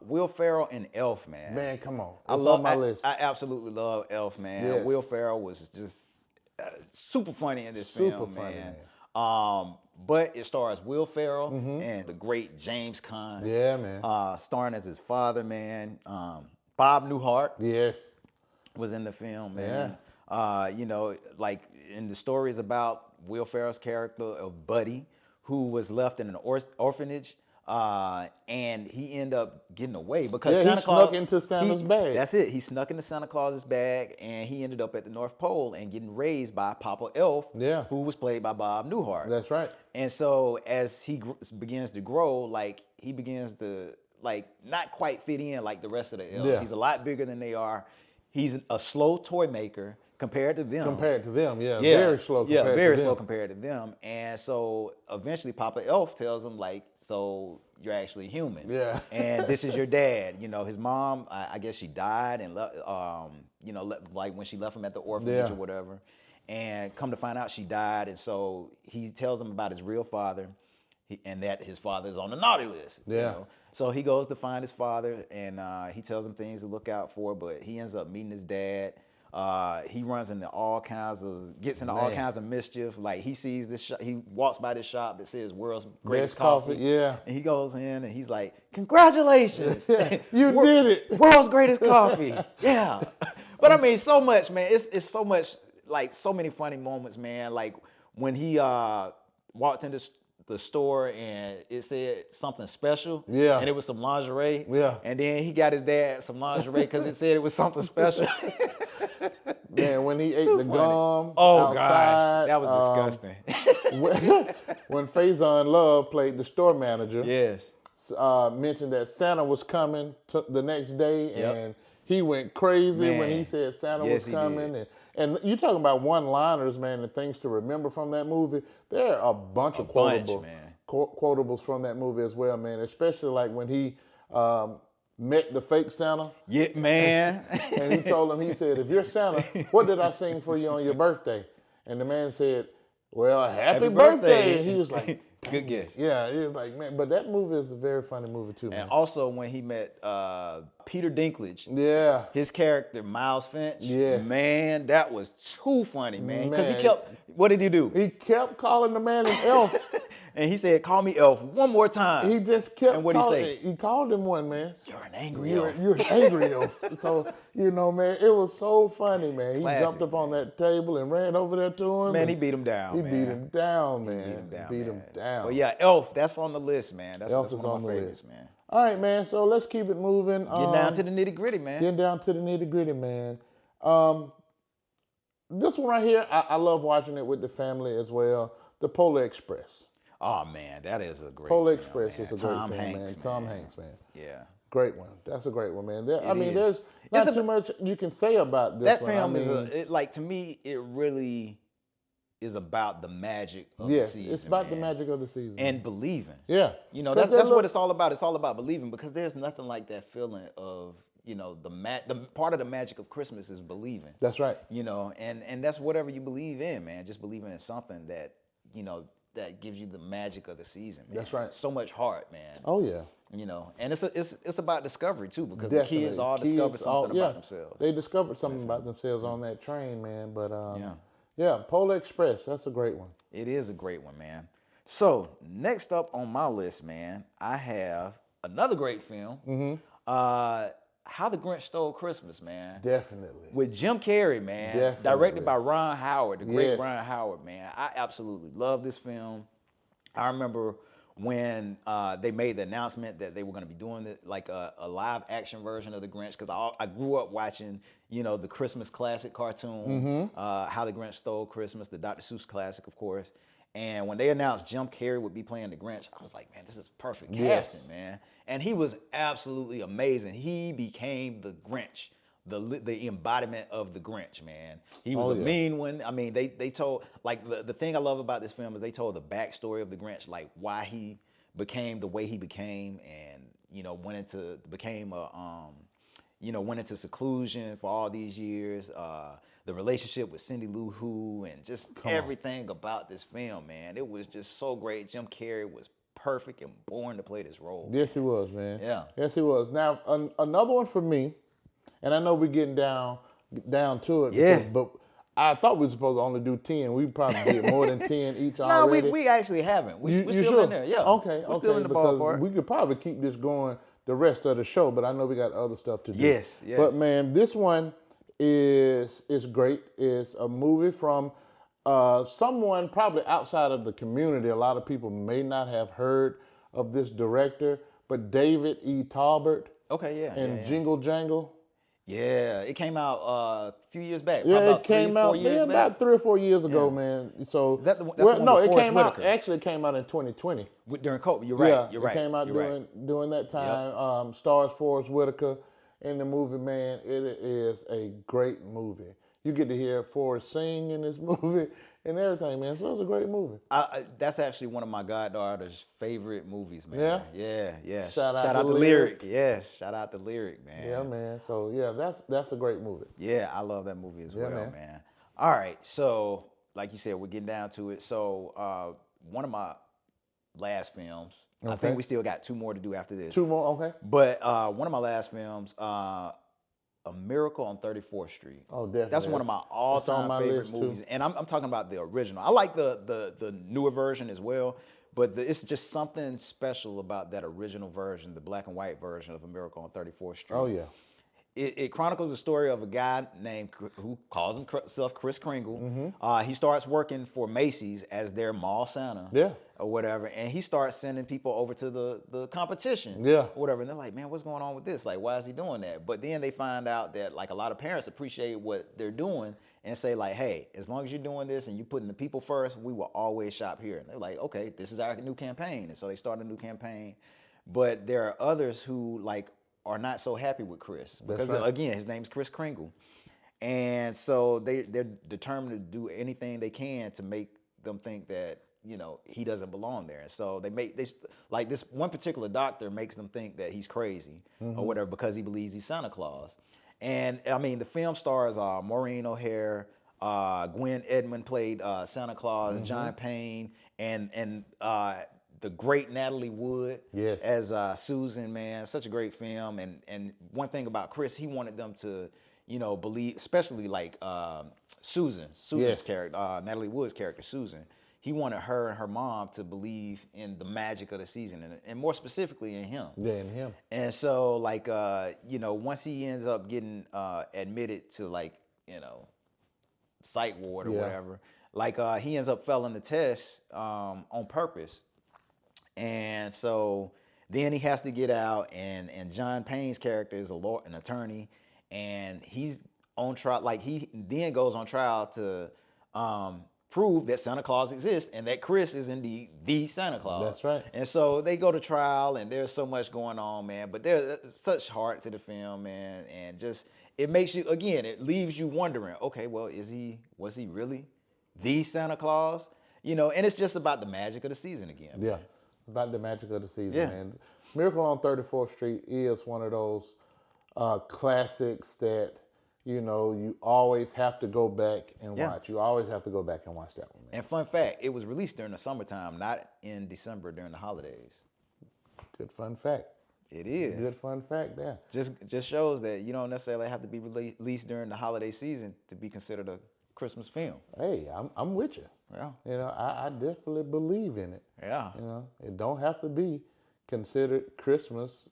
Will Ferrell and Elf, man. Man, come on. I It's love on my list. I absolutely love Elf, man. Yes. Will Ferrell was just super funny in this Super film, funny, man. But it stars Will Ferrell and the great James Caan. Yeah, man. Starring as his father, man. Bob Newhart Yes. was in the film, man. You know, like in the stories about Will Ferrell's character of Buddy, who was left in an orphanage and he ended up getting away because Yeah, Santa he Claus snuck into Santa's bag. That's it. He snuck into Santa Claus's bag, and he ended up at the North Pole and getting raised by Papa Elf, Yeah. who was played by Bob Newhart. That's right. And so as he begins to grow, like he begins to like not quite fit in like the rest of the elves. Yeah. He's a lot bigger than they are. He's a slow toy maker compared to them. Yeah. Very slow compared to them. Yeah, very slow compared to them. And so eventually Papa Elf tells him like, so you're actually human. Yeah. And this is your dad. You know, his mom, I guess she died and like when she left him at the orphanage or whatever. And come to find out she died. And so he tells him about his real father and that his father is on the naughty list. Yeah. You know? So he goes to find his father and he tells him things to look out for, but he ends up meeting his dad. He runs into gets into all kinds of mischief. Like he sees this shop, he walks by this shop that says world's greatest coffee. Yeah. And he goes in and he's like, congratulations. You did it. World's greatest coffee. Yeah. But I mean, so much, man. It's so much, like so many funny moments, man. Like when he walked into the store and it said something special. Yeah. And it was some lingerie. Yeah. And then he got his dad some lingerie because it said it was something special. Man, when he ate the gum Oh outside, gosh, that was disgusting. when Faison Love played the store manager, Yes. mentioned that Santa was coming the next day, Yep. and he went crazy when he Man. said Santa Yes, was he coming. did. And you talking about one-liners, man, and things to remember from that movie. There are a bunch of quotables from that movie as well, man. Especially like when he met the fake Santa. Yeah, man. And he told him, he said, if you're Santa, what did I sing for you on your birthday? And the man said, well, happy birthday. And he was like, good guess. yeah, he was like, man, but that movie is a very funny movie too, man. And also when he met Peter Dinklage, Yeah. his character, Miles Finch, Yes. man, that was too funny, man. Because he Man. kept, what did he do? He kept calling the man an elf. And he said, call me Elf one more time. He just kept And what'd he calling, say? he called him one, man. You're an angry You're, elf. you're an angry elf. So, you know, man, it was so funny, man. He Classic, jumped up on that table and ran over there to him. Man, and he beat him down, He man. beat him down, man. Beat him down, Beat man. him down. But yeah, Elf, that's on the list, man. That's Elf one is of on my the favorites, list. man. All right, man. So let's keep it moving. Getting down to the nitty gritty, man. Getting down to the nitty gritty, man. This one right here, I love watching it with the family as well. The Polar Express. Oh man, that is a great Polar film, Express man. is a Tom great film, Hanks, man. Tom Hanks, man. Yeah. Great one. That's a great one, man. I mean, is. there's not too much you can say about this That one. film I mean, is like to me, it really is about the magic of yes, the season. it's about the man. magic of the season. And believing. Yeah. You know, 'Cause that's what it's all about. It's all about believing because there's nothing like that feeling of, you know, the part of the magic of Christmas is believing. That's right. You know, and that's whatever you believe in, man. Just believing in something that, you know, that gives you the magic of the season, man. That's right. So much heart, man. Oh yeah. You know, and it's about discovery too, because Definitely. the kids all discovered something about themselves. They discovered something about themselves on that train, man. But Yeah. yeah, Polar Express, that's a great one. It is a great one, man. So next up on my list, man, I have another great film. Mm-hmm. How the Grinch Stole Christmas, man. Definitely. With Jim Carrey, man. Definitely. Directed by Ron Howard, the great Yes. Ron Howard, man. I absolutely love this film. I remember when they made the announcement that they were going to be doing like a live action version of the Grinch, because I grew up watching, you know, the Christmas classic cartoon, How the Grinch Stole Christmas, the Dr. Seuss classic, of course. And when they announced Jim Carrey would be playing the Grinch, I was like, man, this is perfect casting, man. And he was absolutely amazing. He became the Grinch, the embodiment of the Grinch, man. He was a mean one. I mean, they told, like, the thing I love about this film is they told the backstory of the Grinch, like why he became the way he became, and, you know, went into seclusion for all these years. The relationship with Cindy Lou Who, and just everything about this film, man. It was just so great. Jim Carrey was perfect and born to play this role. Yes, he was, man. Yeah. Yes, he was. Now, another one for me, and I know we're getting down to it. Yeah. But I thought we were supposed to only do 10. We probably did more than 10 each No, already. we actually haven't. We're You still sure? in there. Yeah. Okay. We're still in the because ballpark. we could probably keep this going the rest of the show, but I know we got other stuff to do. Yes. But man, this one is great. It's a movie from someone probably outside of the community. A lot of people may not have heard of this director, but David E. Talbert Okay, yeah, and yeah, yeah. Jingle Jangle. Yeah, it came out a few years back, Yeah, probably it about three, came 4 out years back. about 3 or 4 years ago, Yeah. man. So, Is that that's the well, one no, with it Forrest came out. Whitaker? Actually, it came out in 2020. During COVID. You're right. Yeah, You're it right. came out You're right. during that Yep. time. Stars Forrest Whitaker in the movie. Man, it is a great movie. You get to hear Forrest sing in this movie and everything, man. So it's a great movie. That's actually one of my goddaughter's favorite movies, man. Yeah? Yeah, yeah. Shout out Shout to out to Lyric. Yes, shout out to Lyric, man. Yeah, man. So yeah, that's a great movie. Yeah, I love that movie as well, man. man. All right, so like you said, we're getting down to it. So one of my last films, I Okay. think we still got two more to do after this. 2 more, okay. But one of my last films, A Miracle on 34th Street. Oh, definitely. That's one of my all-time my favorite list, too. movies, and I'm talking about the original. I like the newer version as well, but it's just something special about that original version, the black and white version of A Miracle on 34th Street. Oh yeah. It chronicles the story of a guy named who calls himself Kris Kringle. Mm-hmm. He starts working for Macy's as their mall Santa, Yeah. or whatever, and he starts sending people over to the competition, Yeah. or whatever. And they're like, "Man, what's going on with this? Like, why is he doing that?" But then they find out that like a lot of parents appreciate what they're doing and say like, "Hey, as long as you're doing this and you're putting the people first, we will always shop here." And they're like, "Okay, this is our new campaign," and so they start a new campaign. But there are others who like are not so happy with Kris because right. again, his name's Kris Kringle, and so they're determined to do anything they can to make them think that he doesn't belong there. And so they like this one particular doctor makes them think that he's crazy or whatever because he believes he's Santa Claus. And I mean, the film stars Maureen O'Hare, Gwen Edmond played Santa Claus, John Payne, and the great Natalie Wood Yes. as Susan, man. Such a great film. And one thing about Kris, he wanted them to, believe, especially like Susan's Yes. character, Natalie Wood's character, Susan. He wanted her and her mom to believe in the magic of the season and more specifically in him. Yeah, and him. And so like, once he ends up getting admitted to like, psych ward or Yeah. whatever, like he ends up failing the test on purpose. And so then he has to get out, and John Payne's character is an attorney, and he's on trial. Like he then goes on trial to prove that Santa Claus exists and that Kris is indeed the Santa Claus. That's right. And so they go to trial, and there's so much going on, man. But there's such heart to the film, man, and just it makes you it leaves you wondering. Okay, well, was he really the Santa Claus? And it's just about the magic of the season again. Yeah. About the magic of the season, Yeah. man. Miracle on 34th Street is one of those classics that, you always have to go back and Yeah. watch. You always have to go back and watch that one, man. And fun fact, it was released during the summertime, not in December during the holidays. Good fun fact. It is. Good fun fact there. Just shows that you don't necessarily have to be released during the holiday season to be considered a Christmas film. Hey, I'm with you. Yeah. I definitely believe in it. Yeah. It don't have to be considered Christmas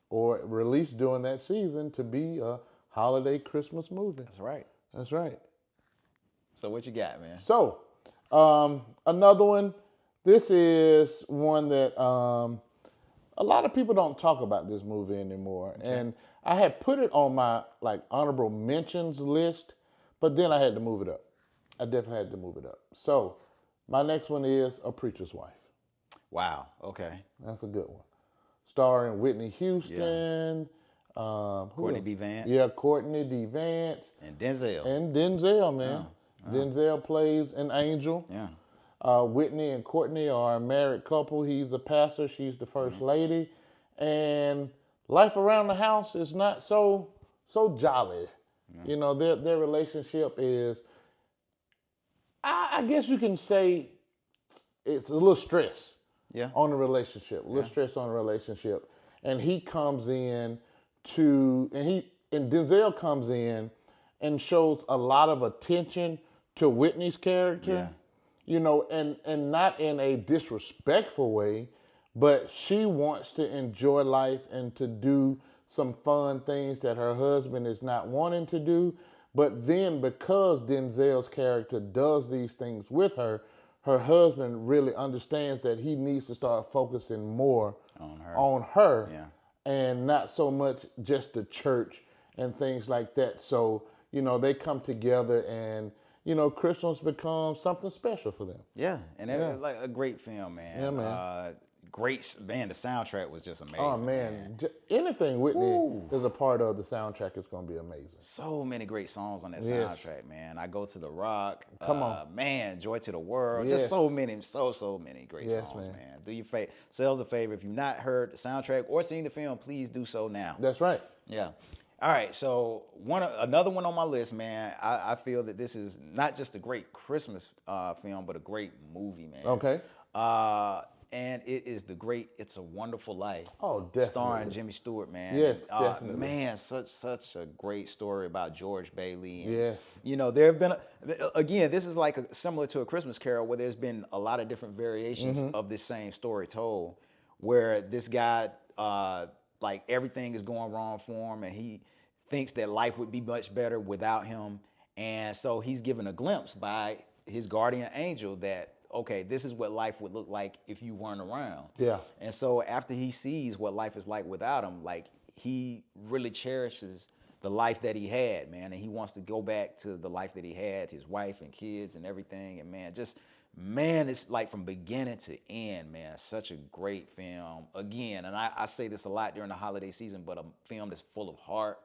or released during that season to be a holiday Christmas movie. That's right. That's right. So what you got, man? So, another one. This is one that a lot of people don't talk about this movie anymore. Okay. And I had put it on my honorable mentions list, but then I had to move it up. I definitely had to move it up. So, my next one is A Preacher's Wife. Wow. Okay. That's a good one. Starring Whitney Houston. Courtney B. Vance. Yeah, Courtney D. Vance. And Denzel. And Denzel, man. Denzel plays an angel. Yeah. Whitney and Courtney are a married couple. He's the pastor. She's the first lady. And life around the house is not so jolly. Yeah. Their relationship is, I guess you can say, it's a little stress on the relationship. A little stress on the relationship. And he comes in and Denzel comes in and shows a lot of attention to Whitney's character. Yeah. And not in a disrespectful way, but she wants to enjoy life and to do some fun things that her husband is not wanting to do. But then because Denzel's character does these things with her, her husband really understands that he needs to start focusing more on her Yeah. and not so much just the church and things like that. So, they come together and, Christmas becomes something special for them. Yeah, and it, like a great film, man. Yeah, man. Great, man. The soundtrack was just amazing. Oh, man. Anything Whitney is a part of, the soundtrack is going to be amazing. So many great songs on that Yes. soundtrack, man. I Go to the Rock. Come on. Man, Joy to the World. Yes. Just so many great Yes, songs, man. man. Do yourselves a favor. If you've not heard the soundtrack or seen the film, please do so now. That's right. Yeah. All right, so another one on my list, man. I feel that this is not just a great Christmas film, but a great movie, man. Okay. And it is the great It's a Wonderful Life. Oh, definitely. Starring Jimmy Stewart, man. Yes, definitely. Man, such a great story about George Bailey. And, Yes. there have been, again, this is like similar to A Christmas Carol, where there's been a lot of different variations of this same story told, where this guy, like everything is going wrong for him, and he thinks that life would be much better without him. And so he's given a glimpse by his guardian angel that, okay, this is what life would look like if you weren't around. Yeah. And so after he sees what life is like without him, like he really cherishes the life that he had, man. And he wants to go back to the life that he had, his wife and kids and everything. And man, it's like from beginning to end, man, such a great film. Again, and I say this a lot during the holiday season, but a film that's full of heart,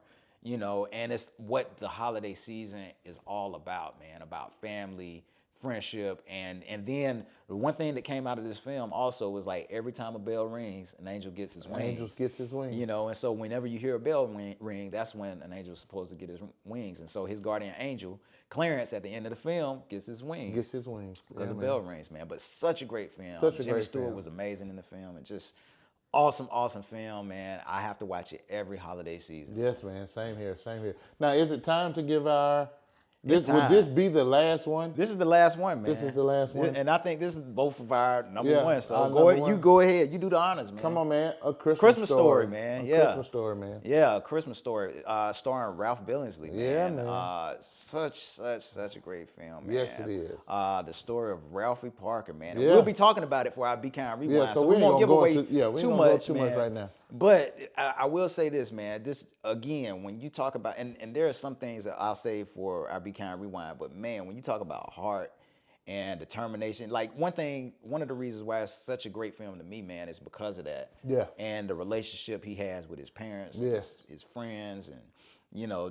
and it's what the holiday season is all about, man, about family, friendship, and then the one thing that came out of this film also was like every time a bell rings, an angel gets his wings. Angels gets his wings. And so whenever you hear a bell ring, that's when an angel's supposed to get his wings. And so his guardian angel, Clarence, at the end of the film, gets his wings. Gets his wings. Because the bell rings, man. But such a great film. Such a Jimmy great Stewart film. was amazing in the film, and just awesome film, man. I have to watch it every holiday season. Yes, man. Same here. Now, is it time to give our... It's Would time. this be the last one? This is the last one, man. This is the last one? And I think this is both of our number Yeah, one. So our you number one. go ahead. You do the honors, man. Come on, man. A Christmas story, man. Yeah. Christmas story, man. Yeah, A Christmas Story, starring Ralph Billingsley, man. Yeah, man. Such a great film, man. Yes, it is. The story of Ralphie Parker, man. And Yeah. we'll be talking about it for our Be Kind Rewind, Yeah, so we we won't ain't give gonna away go into- yeah, we ain't too gonna go much, too man. much right now. But I will say this, man. This, again, when you talk about, and there are some things that I'll say for our Be Kind Rewind, but man, when you talk about heart and determination, like one of the reasons why it's such a great film to me, man, is because of that. Yeah. And the relationship he has with his parents, Yes. his friends, and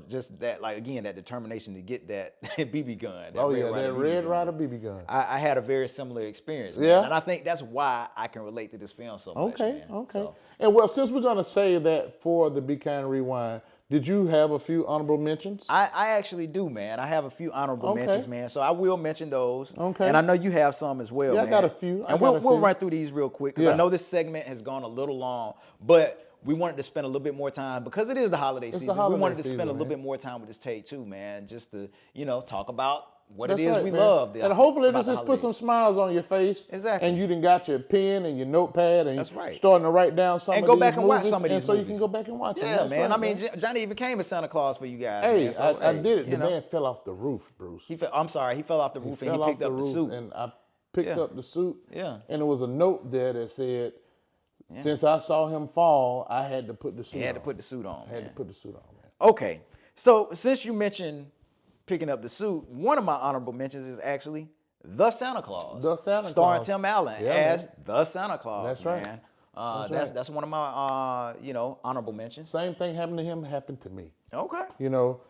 just that, like, again, that determination to get that BB gun. That Red Ryder BB gun. I had a very similar experience, man. Yeah. And I think that's why I can relate to this film so much, man. Okay. So, And well, since we're gonna say that for the Be Kind Rewind, did you have a few honorable mentions? I actually do, man. I have a few honorable Okay. mentions, man. So I will mention those. Okay. And I know you have some as well, Yeah, I man. got a few. And we'll run through these real quick, because Yeah. I know this segment has gone a little long, but we wanted to spend a little bit more time, because it is the holiday season. holiday We wanted to season, spend a little man. bit more time with this tape too, man, just to, talk about what That's it is right, we man. love. And hopefully about this the just put some holidays. smiles on your face. Exactly. And you done got your pen and your notepad and That's right. starting to write down some And of go these back and watch movies, some of these and so you movies. can go back and watch them. Yeah, That's man. right, I mean, Johnny even came as Santa Claus for you guys. Hey, man. So, I did it. The you know. man fell off the roof, Bruce. I'm sorry, he fell off the roof and he picked up the suit. And I picked Yeah. up the suit. Yeah. And there was a note there that said, since I saw him fall, I had to put the suit on. He had to put the suit on. I had man. to put the suit on, man. Okay, so since you mentioned picking up the suit, one of my honorable mentions is actually The Santa Claus. The Santa starring Claus. Tim Allen Yeah, as man. The Santa Claus. That's right. Man. That's right. That's one of my honorable mentions. Same thing happened to him happened to me. Okay.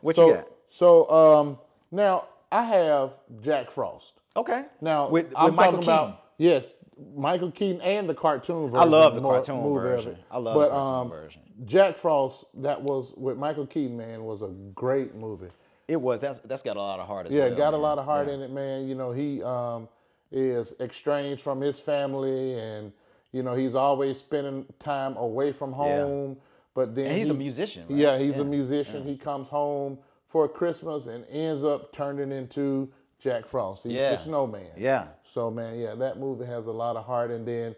What you got? So now I have Jack Frost. Okay. Now with I'm Michael talking Keaton. about Michael Keaton and the cartoon version. I love the more cartoon movie of version. it. I love the cartoon version. Jack Frost, that was with Michael Keaton, man, was a great movie. It was. That's got a lot of heart as Yeah, well. it got a man. lot of heart Yeah. in it, man. He is estranged from his family, and he's always spending time away from home. But then And he's a musician, right? Yeah, he's a musician. He comes home for Christmas and ends up turning into Jack Frost. He's the snowman. Yeah. So man, yeah, that movie has a lot of heart. And then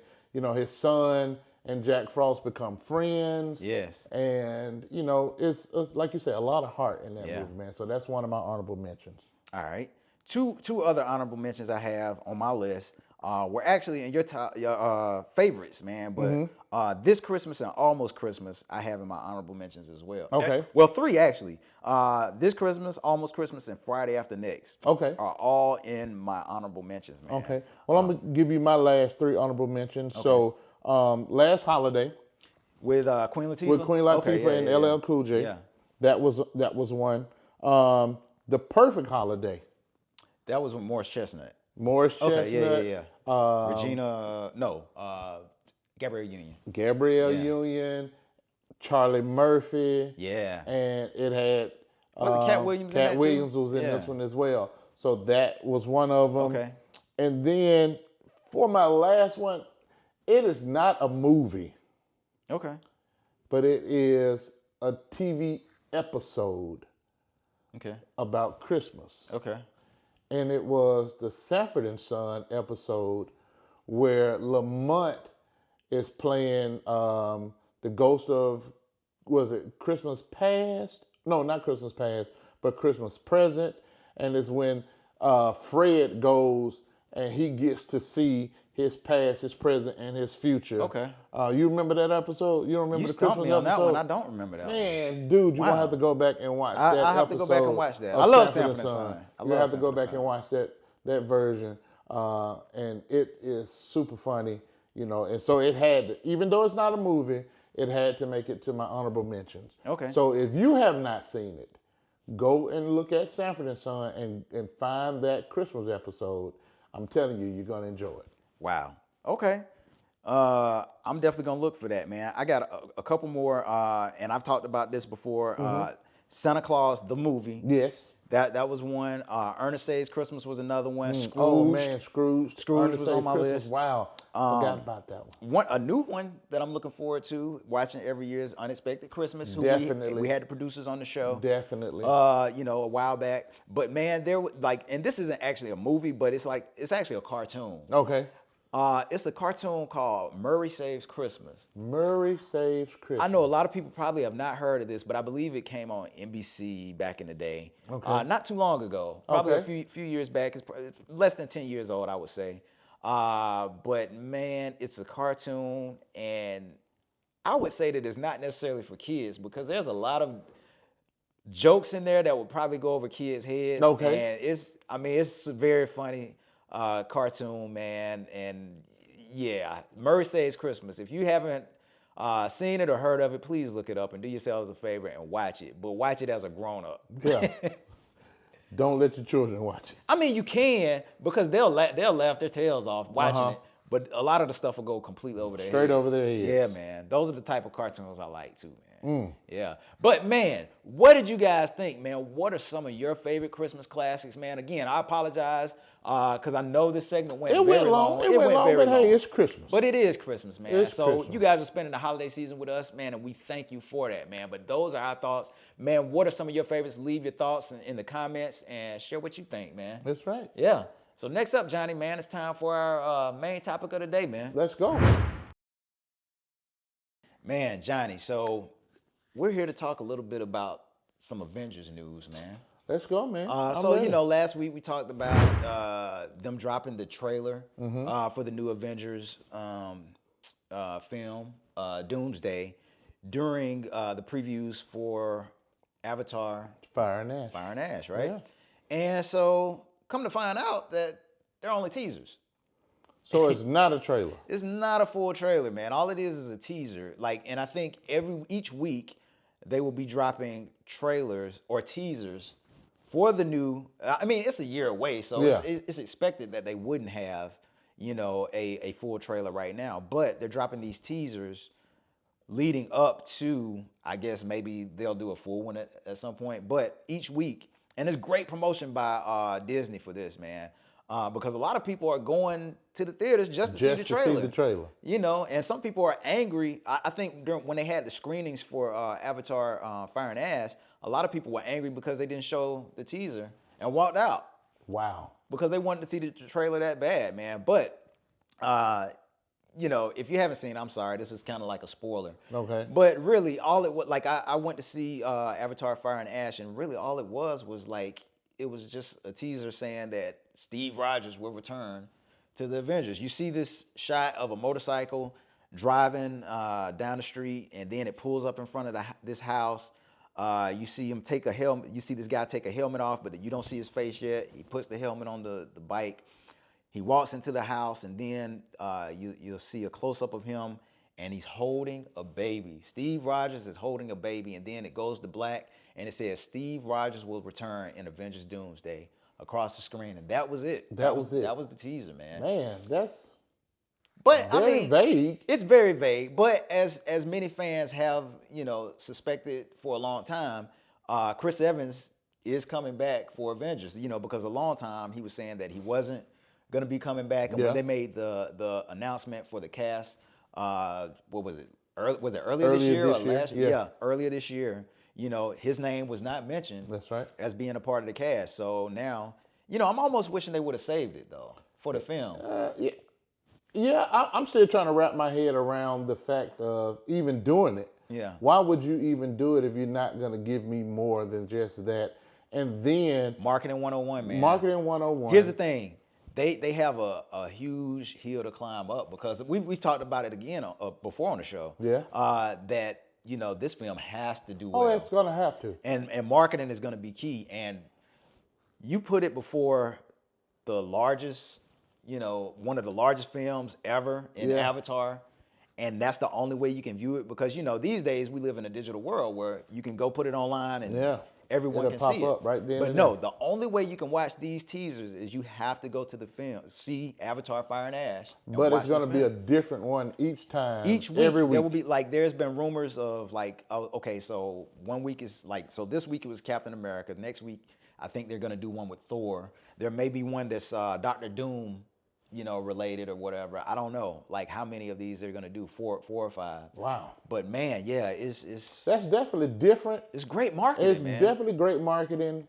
his son and Jack Frost become friends. Yes. And it's like you said, a lot of heart in that Yeah. movie, man. So that's one of my honorable mentions. All right. two other honorable mentions I have on my list were actually in your favorites, man. But this Christmas and Almost Christmas, I have in my honorable mentions as well. Okay. Well, three actually. This Christmas, Almost Christmas, and Friday After Next. Okay. Are all in my honorable mentions, man. Okay. Well, I'm gonna give you my last three honorable mentions. Okay. So, last holiday with Queen Latifah. With Queen Latifah and LL Cool J. Yeah. That was one. The Perfect Holiday. That was with Morris Chestnut. Morris Chestnut. Okay, yeah. Regina, Gabrielle Union. Gabrielle Union, Charlie Murphy. Yeah. And it had Cat Williams. Cat Williams was in this one as well. So that was one of them. Okay. And then for my last one, it is not a movie. Okay. But it is a TV episode. Okay. About Christmas. Okay. And it was the Sanford and Son episode where Lamont is playing the ghost of, was it Christmas Past? No, not Christmas Past, but Christmas Present. And it's when Fred goes and he gets to see his past, his present, and his future. Okay. You remember that episode? You don't remember the Christmas me on episode? that one. I don't remember that one. Man, dude, you're going to have to go back and watch that episode. I have to go back and watch that. I love Sanford and Son. You have to go back and watch that version. And it is super funny, you know. And so it had to, even though it's not a movie, it had to make it to my honorable mentions. Okay. So if you have not seen it, go and look at Sanford and Son and find that Christmas episode. I'm telling you, you're going to enjoy it. Wow. Okay. I'm definitely going to look for that, man. I got a couple more, and I've talked about this before. Santa Claus, the movie. Yes. That was one. Ernest Saves Christmas was another one. Scrooge. Oh, man, Scrooge. Scrooge was on my list. Wow. Forgot about that one. A new one that I'm looking forward to watching every year is Unexpected Christmas. Definitely. We had the producers on the show. Definitely. A while back. But man, there and this isn't actually a movie, but it's actually a cartoon. Okay. It's a cartoon called Murray Saves Christmas. Murray Saves Christmas. I know a lot of people probably have not heard of this, but I believe it came on NBC back in the day. Okay. Not too long ago. Probably a few years back. It's less than 10 years old, I would say. But man, it's a cartoon, and I would say that it's not necessarily for kids because there's a lot of jokes in there that would probably go over kids' heads. Okay. And it's very funny. Cartoon, man, and yeah, Murray Saves Christmas. If you haven't seen it or heard of it, please look it up and do yourselves a favor and watch it. But watch it as a grown-up. Yeah. Don't let your children watch it. I mean, you can because they'll laugh their tails off watching it. But a lot of the stuff will go completely over their heads. Straight over their heads. Yeah, man. Those are the type of cartoons I like too, man. Yeah. But man, what did you guys think, man? What are some of your favorite Christmas classics, man? Again, I apologize because I know this segment went very long. It went long, but hey, it's Christmas. But it is Christmas, man. So Christmas. You guys are spending the holiday season with us, man, and we thank you for that, man. But those are our thoughts. Man, what are some of your favorites? Leave your thoughts in the comments and share what you think, man. That's right. Yeah. So next up, Johnny, man, it's time for our main topic of the day, man. Let's go. Man, Johnny, so we're here to talk a little bit about some Avengers news, man. Let's go, man. Last week we talked about them dropping the trailer for the new Avengers film, Doomsday, during the previews for Avatar. Fire and Ash, right? Yeah. And so, come to find out that they're only teasers. So it's not a trailer. It's not a full trailer, man. All it is a teaser. And I think each week they will be dropping trailers or teasers for the new. I mean, it's a year away, so it's expected that they wouldn't have, a full trailer right now. But they're dropping these teasers leading up to. I guess maybe they'll do a full one at some point. But each week, and it's great promotion by Disney for this, man. Because a lot of people are going to the theaters just to see the trailer. And some people are angry. I think when they had the screenings for Avatar Fire and Ash, a lot of people were angry because they didn't show the teaser and walked out. Wow. Because they wanted to see the trailer that bad, man. But, if you haven't seen it, I'm sorry. This is kind of like a spoiler. Okay. But really, all it was, I went to see Avatar Fire and Ash, and really all it was like, it was just a teaser saying that Steve Rogers will return to the Avengers. You see this shot of a motorcycle driving down the street, and then it pulls up in front of this house. You see him take a helmet. You see this guy take a helmet off, but you don't see his face yet. He puts the helmet on the bike. He walks into the house, and then you'll see a close-up of him, and he's holding a baby. Steve Rogers is holding a baby, and then it goes to black, and it says Steve Rogers will return in Avengers Doomsday across the screen, and that was it. That was it. That was the teaser, man. Man, that's but very I mean, vague. It's very vague. But as many fans have suspected for a long time, Chris Evans is coming back for Avengers. Because a long time he was saying that he wasn't gonna be coming back, and when they made the announcement for the cast, what was it? Was it earlier this year or last year? Yeah, earlier this year. His name was not mentioned. That's right. As being a part of the cast. So now, I'm almost wishing they would have saved it though for the film. I'm still trying to wrap my head around the fact of even doing it. Yeah. Why would you even do it if you're not going to give me more than just that? And then Marketing 101, man. Marketing 101. Here's the thing. They have a huge hill to climb up, because we talked about it again before on the show. Yeah. That this film has to do well. Oh, it's going to have to. And marketing is going to be key. And you put it before the largest, one of the largest films ever in Avatar. And that's the only way you can view it, because, these days we live in a digital world where you can go put it online and everyone can see it. Pop up right then. But no, the only way you can watch these teasers is you have to go to the film, see Avatar Fire and Ash. But it's going to be a different one each time. Each week, every week. There will be, there's been rumors of okay, so one week is so this week it was Captain America. Next week, I think they're going to do one with Thor. There may be one that's Dr. Doom, related or whatever. I don't know, how many of these they're gonna do, four or five. Wow. But man, yeah, it's that's definitely different. It's great marketing, man. It's definitely great marketing,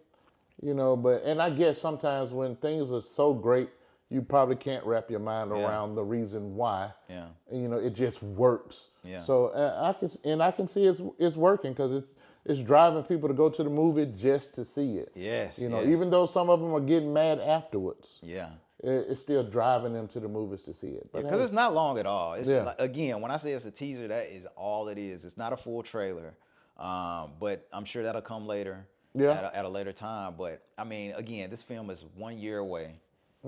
and I guess sometimes when things are so great, you probably can't wrap your mind around the reason why. Yeah. It just works. Yeah. So I can see it's working, because it's driving people to go to the movie just to see it. Yes. Even though some of them are getting mad afterwards. Yeah. It's still driving them to the movies to see it. Because it's not long at all. It's again, when I say it's a teaser, that is all it is. It's not a full trailer, but I'm sure that'll come later. Yeah. At a later time. But I mean, again, this film is 1 year away,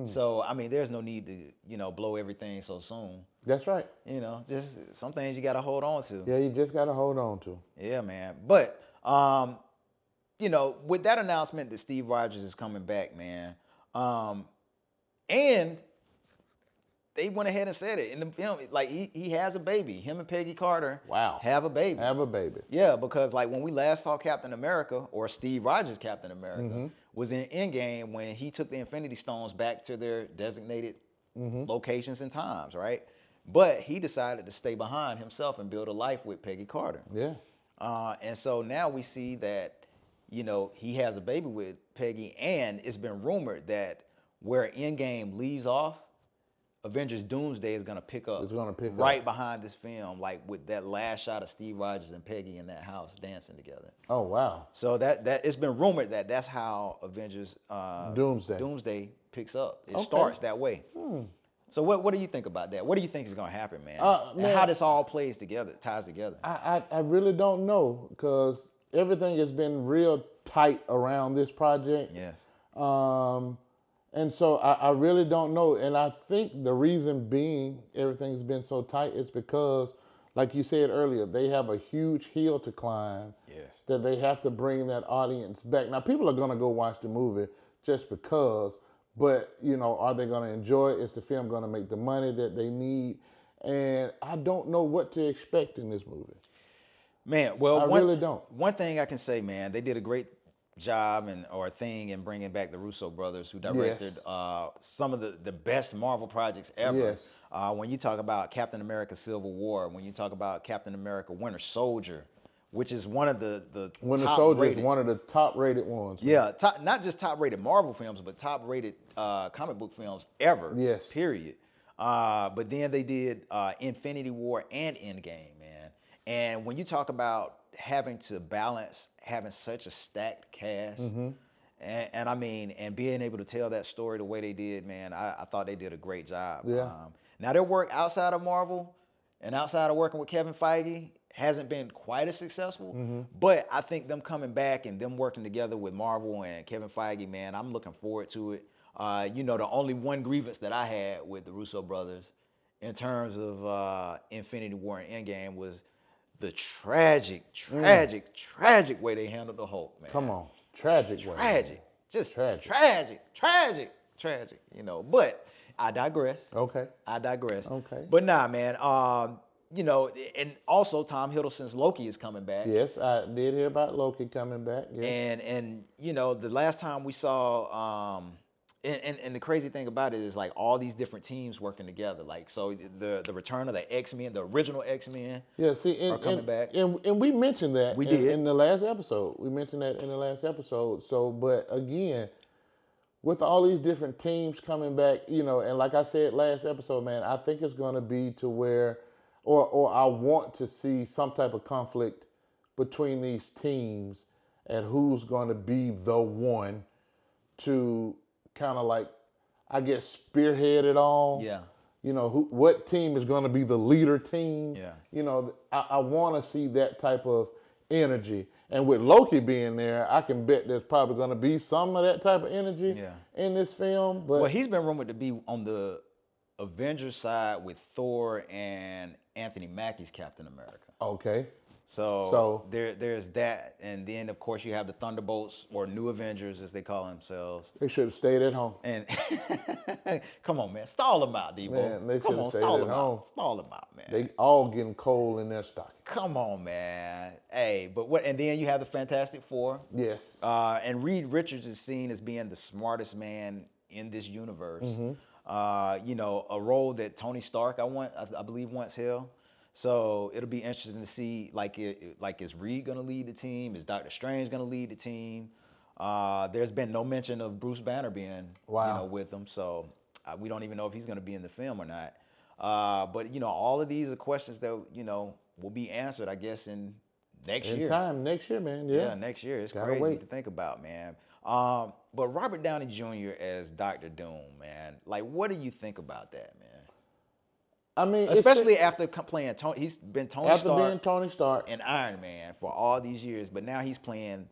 so I mean, there's no need to blow everything so soon. That's right. Just some things you got to hold on to. Yeah, you just got to hold on to. Yeah, man. But with that announcement that Steve Rogers is coming back, man. And they went ahead and said it in the film. He has a baby. Him and Peggy Carter have a baby. Have a baby. Yeah, because when we last saw Captain America, or Steve Rogers' Captain America, was in Endgame, when he took the Infinity Stones back to their designated locations and times, right? But he decided to stay behind himself and build a life with Peggy Carter. Yeah. And so now we see that, he has a baby with Peggy, and it's been rumored that where Endgame leaves off, Avengers Doomsday is gonna pick up. It's gonna pick right behind this film, with that last shot of Steve Rogers and Peggy in that house dancing together. Oh wow! So that it's been rumored that that's how Avengers Doomsday picks up. It starts that way. So what do you think about that? What do you think is gonna happen, man? And how this all ties together? I really don't know, because everything has been real tight around this project. Yes. And so I really don't know. And I think the reason being everything's been so tight is because, like you said earlier, they have a huge hill to climb. Yes. That they have to bring that audience back. Now, people are going to go watch the movie just because, but, are they going to enjoy it? Is the film going to make the money that they need? And I don't know what to expect in this movie. Man, well, I really don't. One thing I can say, man, they did a great job in bringing back the Russo brothers, who directed some of the best Marvel projects ever. Yes. When you talk about Captain America Civil War, when you talk about Captain America Winter Soldier, which is one of the Winter Soldier is one of the top rated ones. Man. Yeah, not just top rated Marvel films, but top rated comic book films ever. Yes. Period. But then they did Infinity War and Endgame, man. And when you talk about having to balance having such a stacked cast, And I mean, and being able to tell that story the way they did, man, I thought they did a great job. Yeah. Now their work outside of Marvel and outside of working with Kevin Feige hasn't been quite as successful, but I think them coming back and them working together with Marvel and Kevin Feige, man, I'm looking forward to it. You know, the only one grievance that I had with the Russo brothers in terms of Infinity War and Endgame was the tragic way they handled the Hulk, man. Come on. Tragic. Just Tragic. tragic, you know. But I digress. Okay. Okay. But nah, man. You know, and also Tom Hiddleston's Loki is coming back. Yes, I did hear about Loki coming back. Yes. And you know, the last time we saw and the crazy thing about it is like all these different teams working together. Like so the return of the X-Men, the original X-Men are coming back. And we mentioned that did in the last episode. We mentioned that in the last episode. So but again, with all these different teams coming back, you know, and like I said last episode, man, I think it's gonna be to where or I want to see some type of conflict between these teams and who's going to be the one to kind of like, I guess, spearhead it all. Yeah. You know, what team is going to be the leader team? Yeah. You know, I want to see that type of energy. And with Loki being there, I can bet there's probably going to be some of that type of energy in this film. But well, he's been rumored to be on the Avengers side with Thor and Anthony Mackie's Captain America. Okay. So there's that, and then of course you have the Thunderbolts or New Avengers as they call themselves. They should have stayed at home. And come on, man, stall them out, Debo. Man, they should have stayed at home. Stall them out, man. They all getting coal in their stocking. Come on, man. Hey, but what? And then you have the Fantastic Four. Yes. And Reed Richards is seen as being the smartest man in this universe. You know, a role that Tony Stark, I believe, once held. So it'll be interesting to see, like, is Reed gonna lead the team? Is Doctor Strange gonna lead the team? There's been no mention of Bruce Banner being, you know, with them. So we don't even know if he's gonna be in the film or not. But you know, all of these are questions that you know will be answered, I guess, in next year. Next year, man. Yeah, next year. It's Gotta crazy wait. to think about, man. But Robert Downey Jr. as Dr. Doom, man. Like, what do you think about that, man? I mean, especially after playing Tony, he's been being Tony Stark and Iron Man for all these years, but now he's playing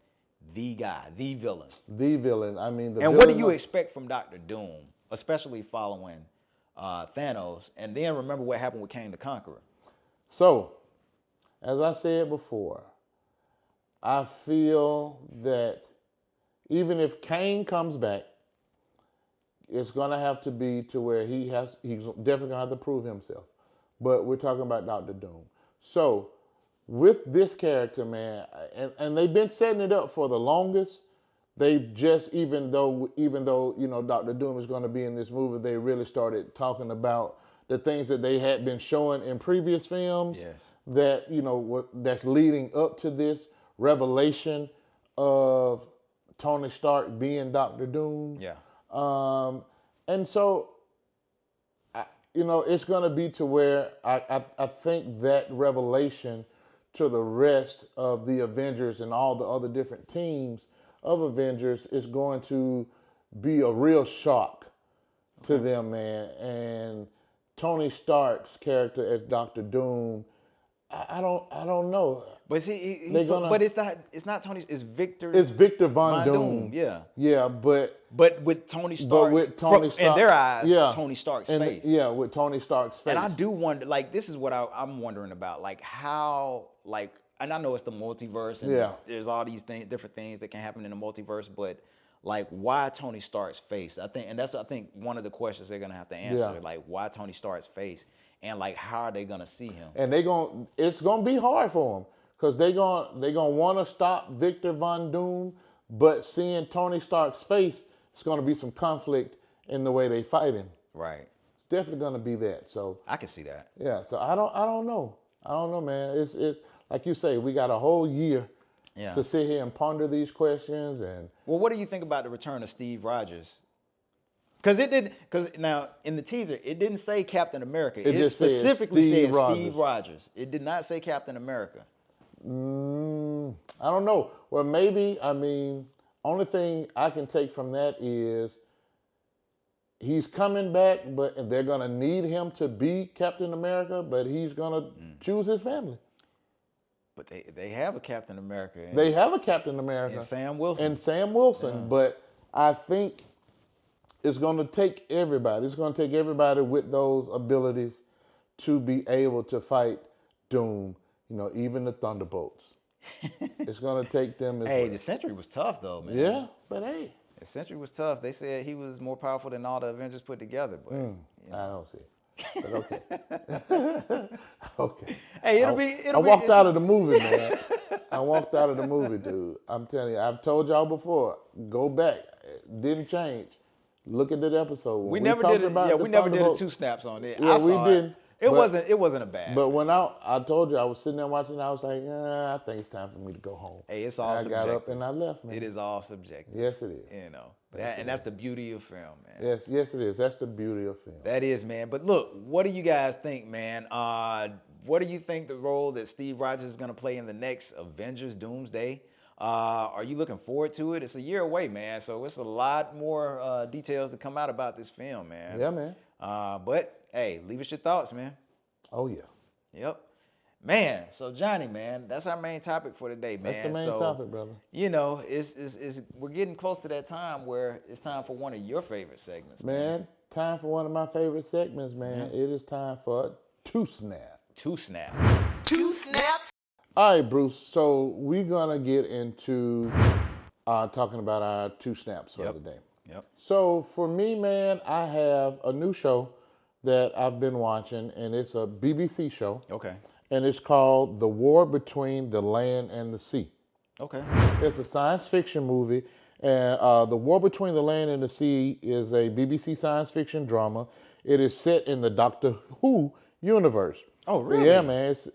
the guy, the villain. The villain. I mean, and what do you expect from Dr. Doom, especially following Thanos, and then remember what happened with Kang the Conqueror? So, as I said before, I feel that even if Kang comes back, it's gonna have to be to where he's definitely gonna have to prove himself. But we're talking about Dr. Doom. So with this character, man, and they've been setting it up for the longest. They just even though you know Dr. Doom is gonna be in this movie, they really started talking about the things that they had been showing in previous films. Yes. That you know that's leading up to this revelation of Tony Stark being Dr. Doom. Yeah. And so, you know, it's going to be to where I think that revelation to the rest of the Avengers and all the other different teams of Avengers is going to be a real shock to them, man. And Tony Stark's character as Dr. Doom, I don't know. But see, but it's not Tony. It's Victor. It's Victor Von Doom. Yeah. Yeah, but with Tony Stark. In their eyes, Tony Stark's face. Yeah, with Tony Stark's face. And I do wonder, like, this is what I'm wondering about, like how, like, and I know it's the multiverse, and there's all these different things that can happen in the multiverse, but like, why Tony Stark's face? I think one of the questions they're gonna have to answer, like, why Tony Stark's face, and like, how are they gonna see him? And it's gonna be hard for them. Because they're gonna want to stop Victor Von Doom, but seeing Tony Stark's face, it's gonna be some conflict in the way they fight him. Right. It's definitely gonna be that. So I can see that. Yeah. So I don't know, man. It's like you say, we got a whole year to sit here and ponder these questions. And well, what do you think about the return of Steve Rogers? Because now in the teaser, it didn't say Captain America. It specifically said Steve Rogers. It did not say Captain America. I don't know. Well, maybe, I mean, only thing I can take from that is he's coming back, but they're gonna need him to be Captain America, but he's gonna choose his family. But they have a Captain America. They have a Captain America. And Sam Wilson. Yeah. But I think it's gonna take everybody. It's gonna take everybody with those abilities to be able to fight Doom. You know, even the Thunderbolts. It's gonna take them as well. The Sentry was tough though, man. Yeah, but hey. The Sentry was tough. They said he was more powerful than all the Avengers put together. But I don't see it. But okay. Okay. Hey, I walked out of the movie, man. I walked out of the movie, dude. I'm telling you, I've told y'all before. Go back. It didn't change. Look at that episode. We never did it. Yeah, we never did a 2 snaps on it. Yeah, we didn't. It wasn't a bad. But when I told you, I was sitting there watching, I was like, I think it's time for me to go home. Hey, it's all subjective. I got up and I left, man. It is all subjective. Yes, it is. You know, that's the beauty of film, man. Yes, it is. That's the beauty of film. That is, man. But look, what do you guys think, man? What do you think the role that Steve Rogers is going to play in the next Avengers Doomsday? Are you looking forward to it? It's a year away, man. So it's a lot more details to come out about this film, man. Yeah, man. But hey, leave us your thoughts, man. Oh yeah. Yep. Man, so Johnny, man, that's our main topic for today, man. That's the main topic, brother. You know, we're getting close to that time where it's time for one of your favorite segments. Man, time for one of my favorite segments, man. It is time for 2 snaps. 2 snaps. 2 snaps. All right, Bruce. So we're gonna get into talking about our 2 snaps for the day. Yep. So for me, man, I have a new show that I've been watching, and it's a BBC show. Okay. And it's called The War Between the Land and the Sea. Okay. It's a science fiction movie, and The War Between the Land and the Sea is a BBC science fiction drama. It is set in the Doctor Who universe. Oh, really? Yeah, man. It's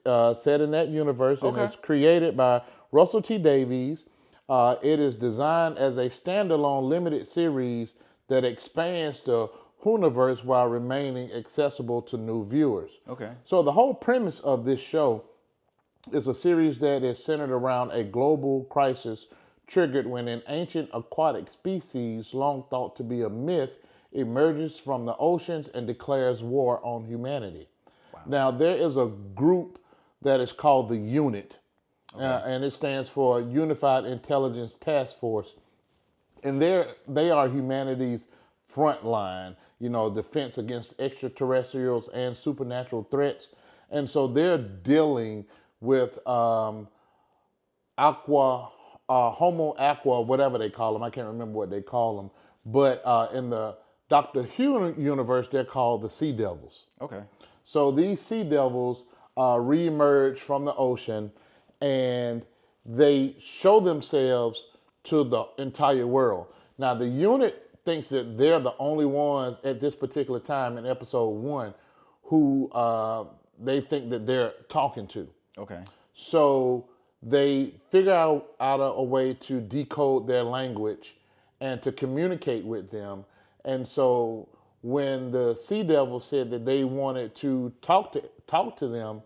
set in that universe, and it's created by Russell T Davies. It is designed as a standalone limited series that expands the Whoniverse while remaining accessible to new viewers. Okay. So the whole premise of this show is a series that is centered around a global crisis triggered when an ancient aquatic species, long thought to be a myth, emerges from the oceans and declares war on humanity. Wow. Now, there is a group that is called the UNIT, and it stands for Unified Intelligence Task Force. And they are humanity's front line, defense against extraterrestrials and supernatural threats. And so they're dealing with Homo aqua, whatever they call them. I can't remember what they call them. But in the Doctor Who universe, they're called the Sea Devils. Okay. So these Sea Devils reemerge from the ocean, and they show themselves to the entire world. Now, the unit thinks that they're the only ones at this particular time in episode 1 who they think that they're talking to. Okay. So they figure out a way to decode their language and to communicate with them. And so when the Sea Devils said that they wanted to talk to them,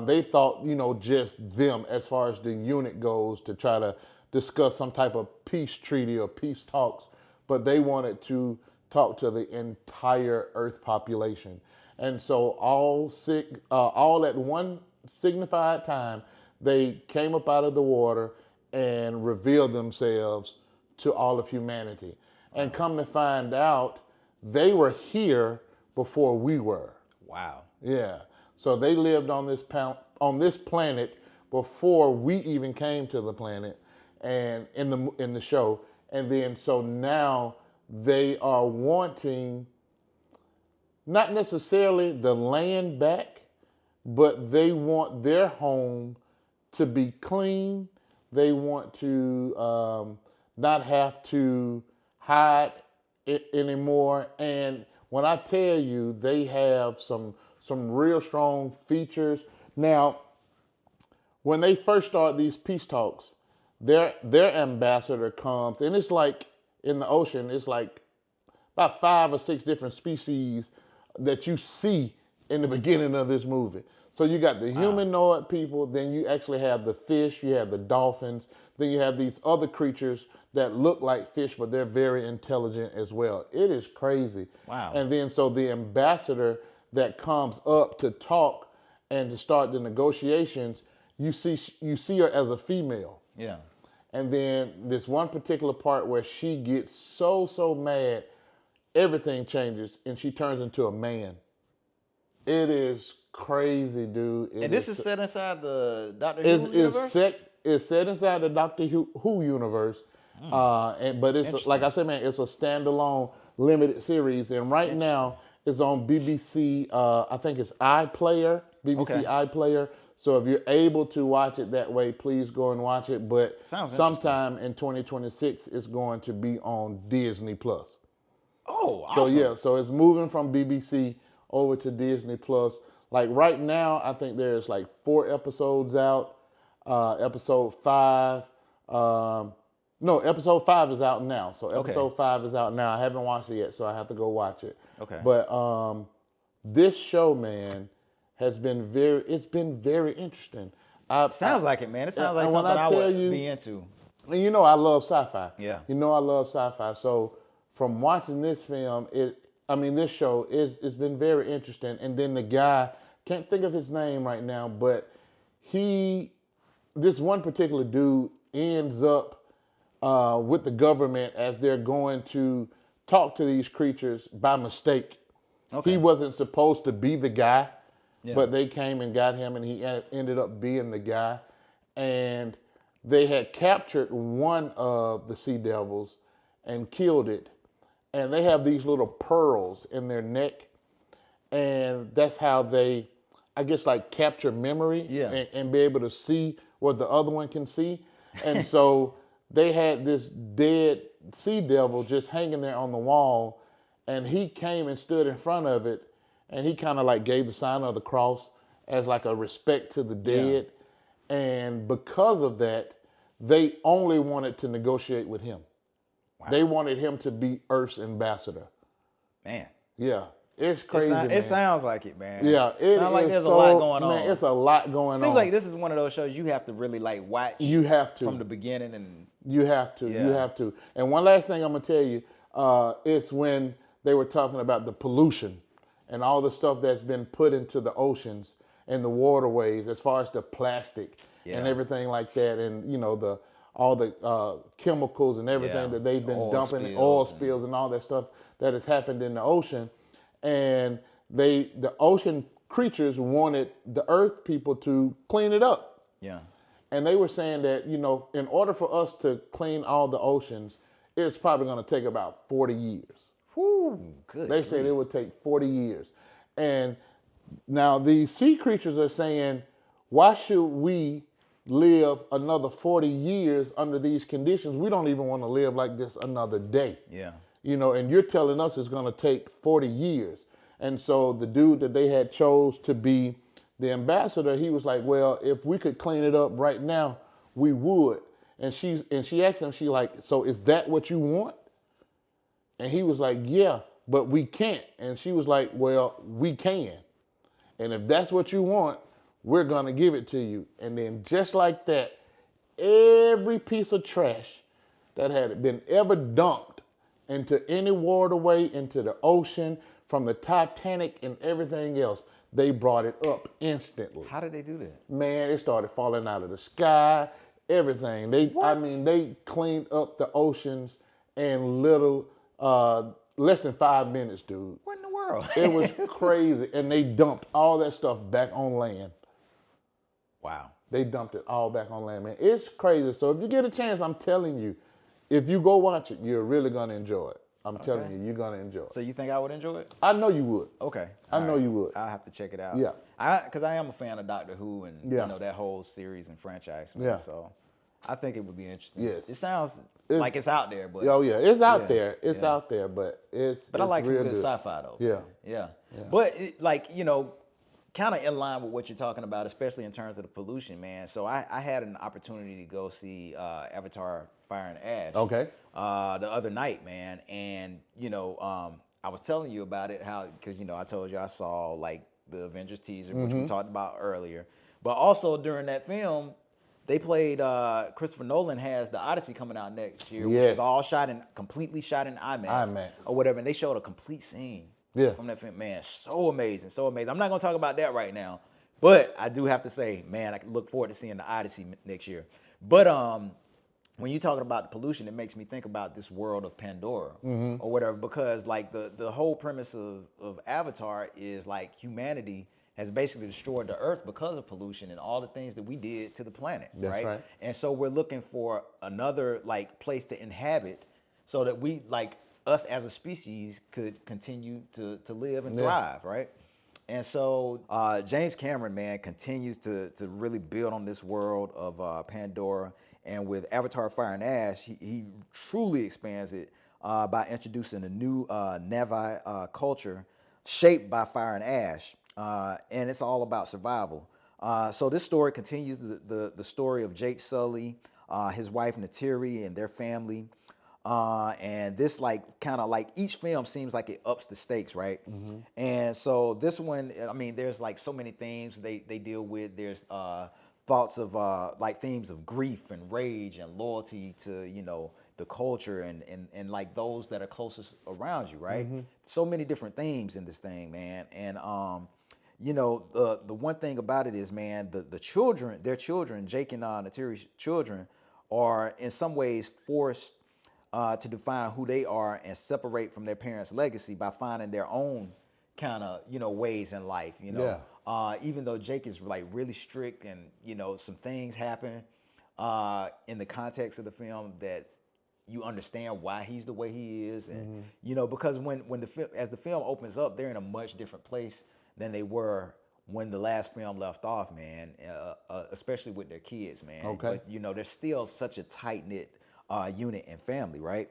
they thought, just them as far as the unit goes, to try to discuss some type of peace treaty or peace talks, but they wanted to talk to the entire Earth population. And so all at one signified time, they came up out of the water and revealed themselves to all of humanity. And come to find out, they were here before we were. Wow. Yeah. So they lived on this planet before we even came to the planet, and in the show. And then so now they are wanting not necessarily the land back, but they want their home to be clean. They want to not have to hide it anymore. And when I tell you, they have some real strong features. Now, when they first start these peace talks, their ambassador comes, and it's like in the ocean, it's like about 5 or 6 different species that you see in the beginning of this movie. So you got the humanoid people, then you actually have the fish, you have the dolphins, then you have these other creatures that look like fish, but they're very intelligent as well. It is crazy. Wow. And then so the ambassador that comes up to talk and to start the negotiations, you see her as a female. Yeah. And then this one particular part where she gets so mad, everything changes and she turns into a man. It is crazy, dude. And this is set inside the Doctor Who universe? It's set inside the Doctor Who universe. But it's, like I said, man, it's a standalone limited series. And right now, it's on BBC, I think it's iPlayer, BBC iPlayer. So if you're able to watch it that way, please go and watch it. But sometime in 2026, it's going to be on Disney Plus. Oh, awesome. So yeah, so it's moving from BBC over to Disney Plus. Like right now, I think there's like 4 episodes out. Episode 5, episode 5 is out now. So episode 5 is out now. I haven't watched it yet, so I have to go watch it. Okay. But this show, man, has been very interesting. Sounds like it, man. It sounds like something I would be into. And you know I love sci-fi. Yeah. You know I love sci-fi. So from watching this film, this show, it's been very interesting. And then the guy, can't think of his name right now, but this one particular dude ends up with the government as they're going to talk to these creatures by mistake. Okay. He wasn't supposed to be the guy, but they came and got him, and he ended up being the guy. And they had captured one of the sea devils and killed it. And they have these little pearls in their neck. And that's how they, I guess, like capture memory and be able to see what the other one can see. And so they had this dead sea devil just hanging there on the wall. And he came and stood in front of it. And he kind of like gave the sign of the cross as like a respect to the dead. Yeah. And because of that, they only wanted to negotiate with him. Wow. They wanted him to be Earth's ambassador. Man. Yeah. It's crazy, man. It sounds like it, man. Yeah. It sounds like there's a lot going on. Man, it's a lot going on. Seems like this is one of those shows you have to really like watch. You have to. From the beginning. And you have to. Yeah. You have to. And one last thing I'm going to tell you, it's when they were talking about the pollution and all the stuff that's been put into the oceans and the waterways as far as the plastic and everything like that, and you know all the chemicals and everything that they've been dumping, oil spills and all that stuff that has happened in the ocean. And the ocean creatures wanted the earth people to clean it up. Yeah. And they were saying that, you know, in order for us to clean all the oceans, it's probably going to take about 40 years. Whew, good. They said it would take 40 years. And now the sea creatures are saying, why should we live another 40 years under these conditions? We don't even want to live like this another day. Yeah. You know, and you're telling us it's going to take 40 years. And so the dude that they had chose to be the ambassador, he was like, well, if we could clean it up right now, we would. And she asked him, so is that what you want? And he was like, yeah, but we can't. And she was like, well, we can. And if that's what you want, we're going to give it to you. And then just like that, every piece of trash that had been ever dumped into any waterway, into the ocean, from the Titanic and everything else, they brought it up instantly. How did they do that? Man, it started falling out of the sky, everything. They cleaned up the oceans in less than 5 minutes, dude. What in the world? It was crazy. And they dumped all that stuff back on land. Wow. They dumped it all back on land, man. It's crazy. So if you get a chance, I'm telling you, if you go watch it, you're really going to enjoy it. I'm telling you, you're going to enjoy it. So you think I would enjoy it? I know you would. Okay. I know you would. I'll have to check it out. Yeah. Because I am a fan of Doctor Who and you know that whole series and franchise. Man, so I think it would be interesting. Yes. It sounds like it's out there, but oh yeah, it's out there. It's out there, but I like some good sci-fi though. Yeah. But kind of in line with what you're talking about, especially in terms of the pollution, man. So I had an opportunity to go see Avatar: Fire and Ash. Okay. The other night, man, and I was telling you about it, because I told you I saw like the Avengers teaser, which we talked about earlier, but also during that film, they played. Christopher Nolan has the Odyssey coming out next year, which Yes. is all completely shot in IMAX, or whatever. And they showed a complete scene from that film. Man, so amazing, so amazing. I'm not gonna talk about that right now, but I do have to say, man, I look forward to seeing the Odyssey next year. But when you're talking about the pollution, it makes me think about this world of Pandora or whatever, because like the whole premise of Avatar is like humanity has basically destroyed the earth because of pollution and all the things that we did to the planet, right? And so we're looking for another like place to inhabit so that we, like us as a species, could continue to live and thrive, right? And so James Cameron, man, continues to really build on this world of Pandora. And with Avatar Fire and Ash, he truly expands it by introducing a new Navi culture shaped by fire and ash. And it's all about survival. So this story continues the story of Jake Sully, his wife Neytiri, and their family. And this like kind of like each film seems like it ups the stakes, right? And so this one, I mean, there's like so many themes they deal with. There's thoughts of like themes of grief and rage and loyalty to, you know, the culture and like those that are closest around you, right? So many different themes in this thing, man. And you know, the one thing about it is, man, the children, their children, Jake and Neytiri's children, are in some ways forced to define who they are and separate from their parents' legacy by finding their own kind of, you know, ways in life, you know. Even though Jake is like really strict and, you know, some things happen in the context of the film that you understand why he's the way he is. And, you know, because as the film opens up, they're in a much different place than they were when the last film left off, man, especially with their kids, man. But, you know, they're still such a tight-knit unit and family, right?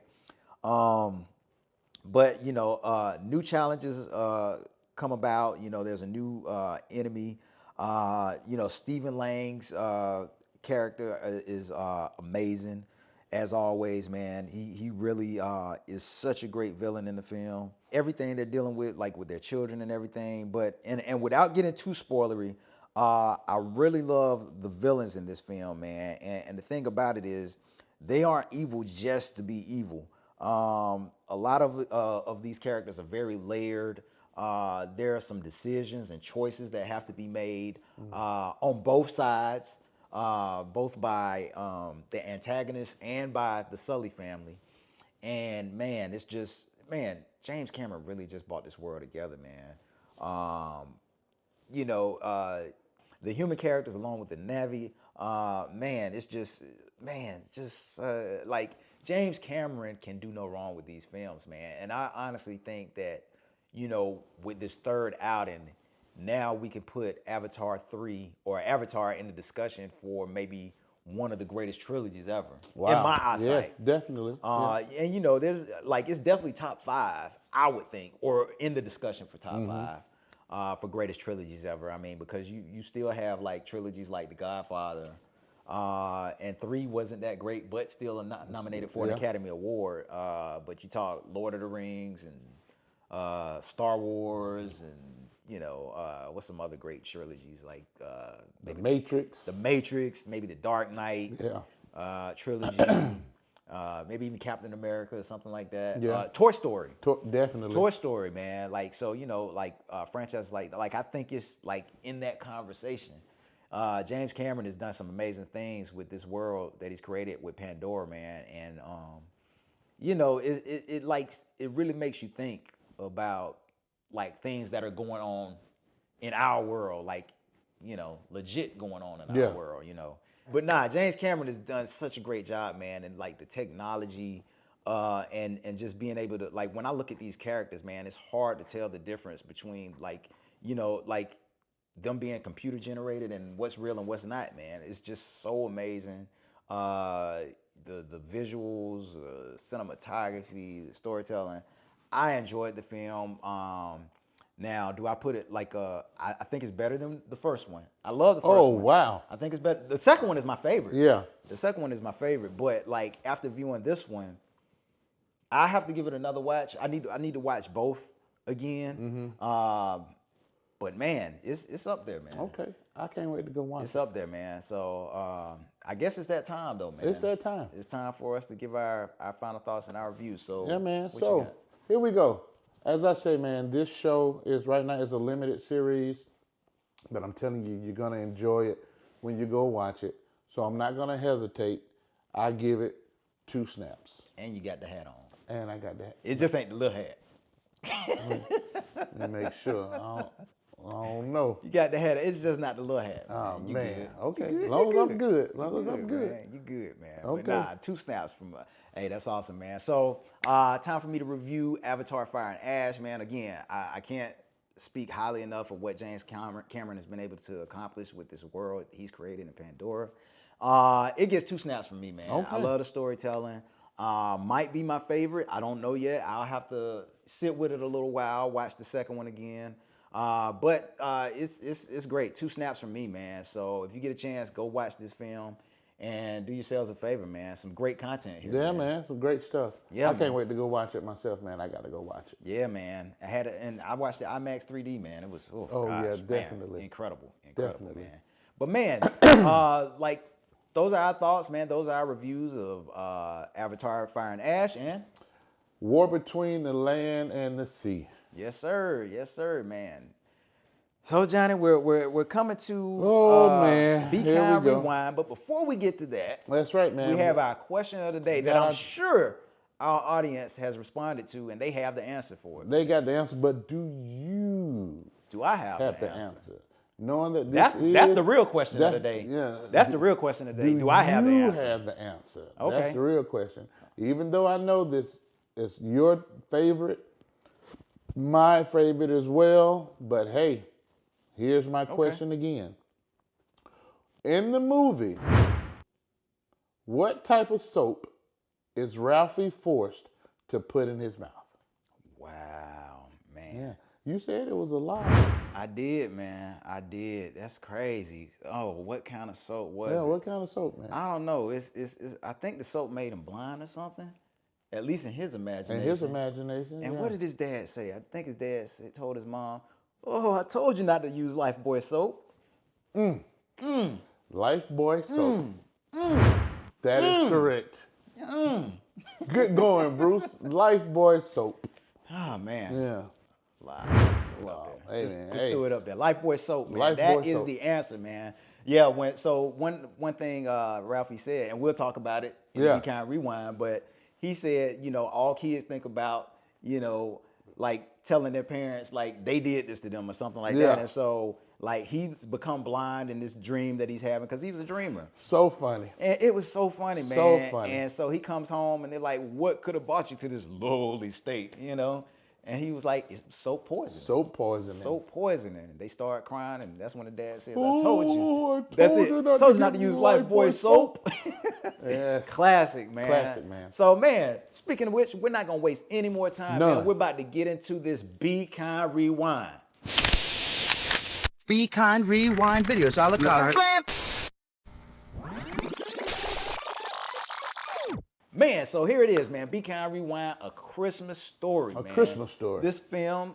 But, you know, new challenges come about. You know, there's a new enemy. You know, Stephen Lang's character is amazing, as always, man. He really is such a great villain in the film. Everything they're dealing with, like with their children and everything. But and without getting too spoilery, I really love the villains in this film, man. And the thing about it is, they aren't evil just to be evil. A lot of these characters are very layered. There are some decisions and choices that have to be made on both sides, both by the antagonist and by the Sully family. And man, it's just, man, James Cameron really just brought this world together, man. You know, the human characters along with the Navi, man, it's just, like James Cameron can do no wrong with these films, man. And I honestly think that, you know, with this third outing, now we can put Avatar 3 or Avatar in the discussion for maybe one of the greatest trilogies ever. In my eyesight. Yes, definitely. And you know, there's like, it's definitely top 5, I would think, or in the discussion for top 5 for greatest trilogies ever. I mean, because you still have like trilogies like The Godfather, and 3 wasn't that great, but still nominated for an Academy Award. But you talk Lord of the Rings and Star Wars and, you know, what's some other great trilogies like maybe The Matrix, maybe The Dark Knight trilogy, maybe even Captain America or something like that. Toy Story, definitely. Toy Story, man. Like, so, you know, like franchises like I think it's like in that conversation. James Cameron has done some amazing things with this world that he's created with Pandora, man. And you know, it really makes you think about like things that are going on in our world, like, you know, legit going on in our world, you know. But nah, James Cameron has done such a great job, man, and like the technology and just being able to, like, when I look at these characters, man, it's hard to tell the difference between, like, you know, like them being computer generated and what's real and what's not, man. It's just so amazing. The visuals, cinematography, the storytelling. I enjoyed the film. Now, do I put it like I think it's better than the first one. I love the first one. Oh, wow. I think it's better. The second one is my favorite. Yeah. The second one is my favorite. But like after viewing this one, I have to give it another watch. I need to watch both again. But man, it's up there, man. Okay. I can't wait to go watch It's up there, man. So I guess it's that time though, man. It's that time. It's time for us to give our final thoughts and our reviews. So Yeah, man. what you So got? here we go. As I say, man, this show is right now is a limited series, but I'm telling you, you're gonna enjoy it when you go watch it. So I'm not gonna hesitate. I give it 2 snaps. And you got the hat on. And I got that. It just ain't the little hat. Let me make sure. I don't know. You got the hat. It's just not the little hat. Oh, You man. good. Okay. You As long as I'm good. good. As long as I'm good. Man. You good, man. Okay. But nah, 2 snaps from. Hey, that's awesome, man. So, time for me to review Avatar: Fire and Ash, man. Again, I can't speak highly enough of what James Cameron has been able to accomplish with this world he's created in Pandora. It gets 2 snaps from me, man. Okay. I love the storytelling. Might be my favorite. I don't know yet. I'll have to sit with it a little while, watch the second one again. But it's great. 2 snaps from me, man. So if you get a chance, go watch this film and do yourselves a favor, man. Some great content here. Yeah, man. Some great stuff. Yeah, I man. can't wait to go watch it myself, man. I got to go watch it. Yeah, man. And I watched the IMAX 3D, man. It was Oh, gosh, yeah, man, definitely. incredible, Definitely. man. But man, like those are our thoughts, man. Those are our reviews of Avatar: Fire and Ash, and War Between the Land and the Sea. yes, sir, man. So Johnny, we're coming to man. Be Here Kind we go. Rewind. But before we get to that, That's right, man. we have our question of the day that Yeah. I'm sure our audience has responded to, and they have the answer for it. They got the answer, but do you Do I have have the the answer? answer? Knowing that this That's is, the real question of the that's- day. yeah. That's the real question of the day. Do I have the you answer? have the answer? Okay. That's the real question. Even though I know this is your favorite, my favorite as well, but hey, here's my question again. In the movie, what type of soap is Ralphie forced to put in his mouth? Wow, man. Yeah. You said it was a lie. I did, man. I did. That's crazy. Oh, what kind of soap was Yeah, it? what kind of soap, man? I don't know. It's I think the soap made him blind or something. At least in his imagination. In his imagination. And yeah. what did his dad say? I think his dad told his mom, "Oh, I told you not to use Lifebuoy soap." Lifebuoy soap. That is correct. Good going, Bruce. Lifebuoy soap. Oh man. Yeah. Just threw it up there. Hey, just man, just hey. threw it up there. Lifebuoy soap, man. Lifebuoy That is soap. the answer, man. Yeah. One thing Ralphie said, and we'll talk about it in Yeah. the kind of rewind, but he said, all kids think about, like telling their parents like they did this to them or something like Yeah. that, and so like he's become blind in this dream that he's having because he was a dreamer. So funny. And it was so funny, man. So funny. And so he comes home and they're like, "What could have brought you to this lowly state?" And he was like, "It's soap poisoning." Soap poisoning. Soap poisoning. And they start crying, and that's when the dad says, "I Oh, told I you." told That's you it. not Told to you not to use use Lifebuoy soap. Yes. Classic, man. Classic, man. So, man, speaking of which, we're not gonna waste any more time, None. man. We're about to get into this Be Kind Rewind. Be Kind Rewind videos. I look Man, so here it is, man. Be Kind Rewind, A Christmas Story, man. Christmas Story. This film,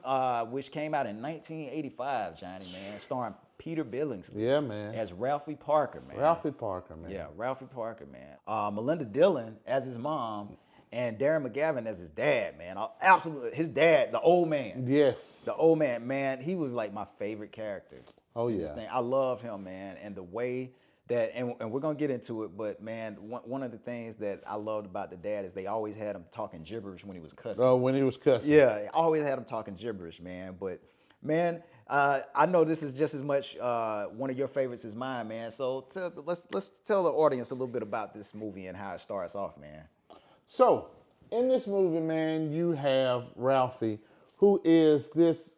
which came out in 1985, Johnny, man, starring Peter Billingsley Yeah, man. as Ralphie Parker, man. Ralphie Parker, man. Yeah, Ralphie Parker, man. Melinda Dillon as his mom, and Darren McGavin as his dad, man. Absolutely, his dad, the old man. Yes. The old man, he was like my favorite character. Oh, in this yeah. thing. I love him, man, and the way that, and we're gonna get into it, but man, one of the things that I loved about the dad is they always had him talking gibberish when he was cussing. Oh, when he was cussing. Yeah, I always had him talking gibberish, man. But man, I know this is just as much one of your favorites as mine, man. So let's tell the audience a little bit about this movie and how it starts off, man. So, in this movie, man, you have Ralphie, who is this,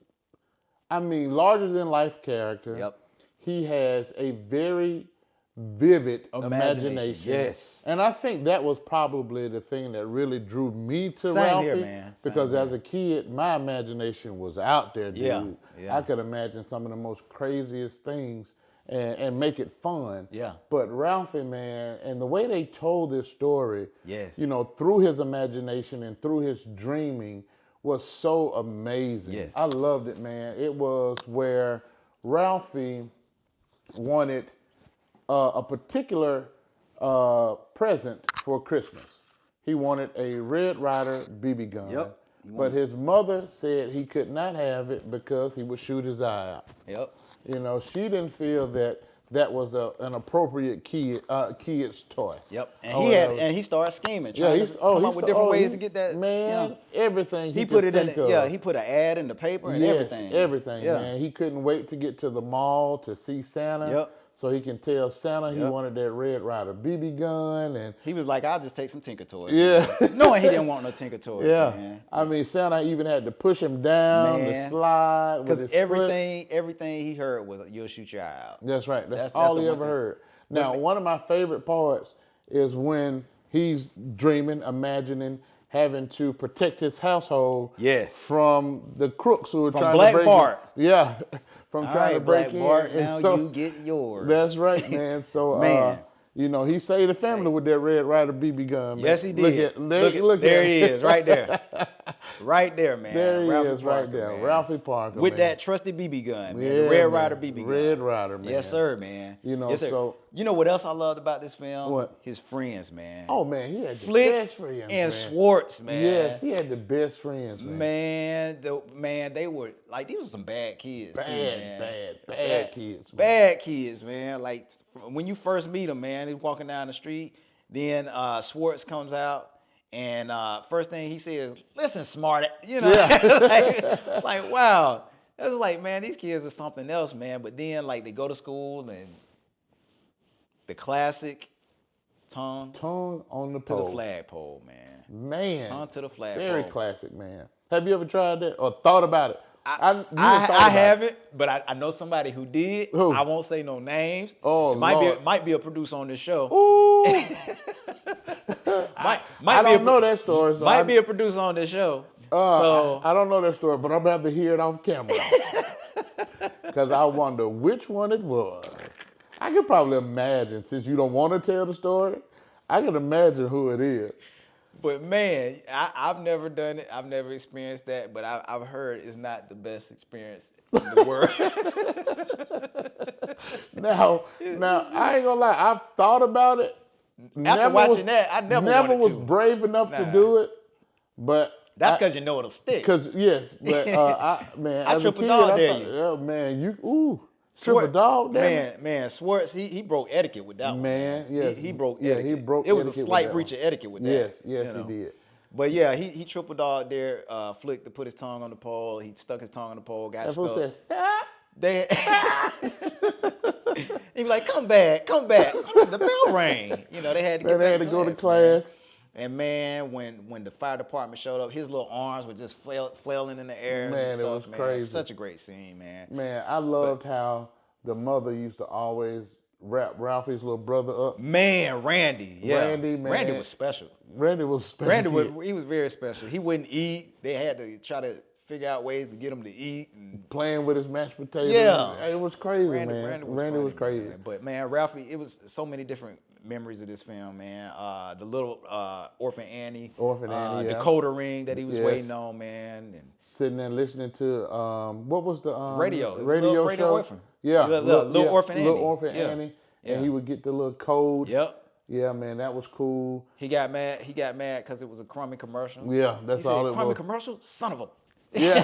larger than life character. Yep. He has a very vivid imagination. Yes. And I think that was probably the thing that really drew me to Same Ralphie. here, man. Same Because here. as a kid, my imagination was out there, dude. Yeah. I could imagine some of the most craziest things and make it fun. Yeah. But Ralphie, man, and the way they told this story, Yes. through his imagination and through his dreaming was so amazing. Yes. I loved it, man. It was where Ralphie wanted a particular present for Christmas. He wanted a Red Ryder BB gun. Yep. But his mother said he could not have it because he would shoot his eye out. Yep. You know, she didn't feel that was an appropriate kid's toy. Yep. And he started scheming, trying to come up with different ways to get that. Man, everything he put it in. He put an ad in the paper and everything. Everything, man. He couldn't wait to get to the mall to see Santa. Yep. So he can tell Santa he wanted that Red Ryder BB gun, and he was like, "I'll just take some Tinker toys." Yeah, knowing he didn't want no Tinker toys. Yeah, man. I mean Santa even had to push him down to slide with his everything he heard was, "You'll shoot your eye out." That's right. That's all he ever heard. Now, one of my favorite parts is when he's dreaming, imagining having to protect his household from the crooks who are trying to break Bart. Yeah. From trying to break in. Bart, now you get yours. That's right, man. So, you know, he saved the family with that Red Ryder BB gun, man. Yes, he did. Look there he is, right there. Right there, man. There he is, right there. Man. Ralphie Parker, with that trusty BB gun, man. The Red Ryder BB gun. Red Ryder, man. Yes, sir, man. You know, so... You know what else I loved about this film? What? His friends, man. Oh, man, he had the best friends, and Schwartz, man. Yes, he had the best friends, man. They were, like, these were some bad kids, too, man. Bad kids, man. Bad kids, man. Like, when you first meet him, man, he's walking down the street, then Schwartz comes out, and first thing he says, "Listen, smart," you know? Yeah. like, wow. It's like, man, these kids are something else, man. But then, like, they go to school, and the classic tongue on the pole. To the flagpole, man. Man. Tongue to the flagpole. Very classic, man. Have you ever tried that or thought about it? I haven't, but I know somebody who did. Who? I won't say no names. Oh, might be a producer on this show. Ooh. I don't know that story. So might be a producer on this show. So I don't know that story, but I'm about to hear it off camera. Because I wonder which one it was. I could probably imagine, since you don't want to tell the story, I can imagine who it is. But man, I've never done it. I've never experienced that, but I've heard it's not the best experience in the world. Now, I ain't gonna lie. I've thought about it. After watching that, I never was brave enough to do it. But that's because you know it'll stick. Because but I triple dog dare you. Oh man, triple dog dare you. Man, Schwartz, he broke etiquette with that one. Man, yes. He broke etiquette. He broke it was a slight breach of etiquette with that. Yes, he did. But yeah, he triple dog there, Flick to put his tongue on the pole. He stuck his tongue on the pole, got stuck. Said, He'd be like, come back. The bell rang. You know, they had to get back to go to class. Man. And man, when the fire department showed up, his little arms were just flailing in the air. Man, and it was crazy. Such a great scene, man. Man, I loved how the mother used to always wrap Ralphie's little brother up. Man, Randy. Yeah. Randy, man. Randy was special. He was very special. He wouldn't eat. They had to try to figure out ways to get him to eat. And playing with his mashed potatoes. Yeah. It was crazy, Randy was crazy. Man. But man, Ralphie, it was so many different memories of this film, man. The little Orphan Annie. The Dakota ring that he was waiting on, man. And sitting there listening to, what was the radio show? Orphan. Yeah. Little Orphan Annie. Little Orphan Annie. Yeah. And he would get the little code. Yep. Yeah, man, that was cool. He got mad because it was a crummy commercial. Yeah, that's all it was. Crummy commercial? Son of a... Yeah.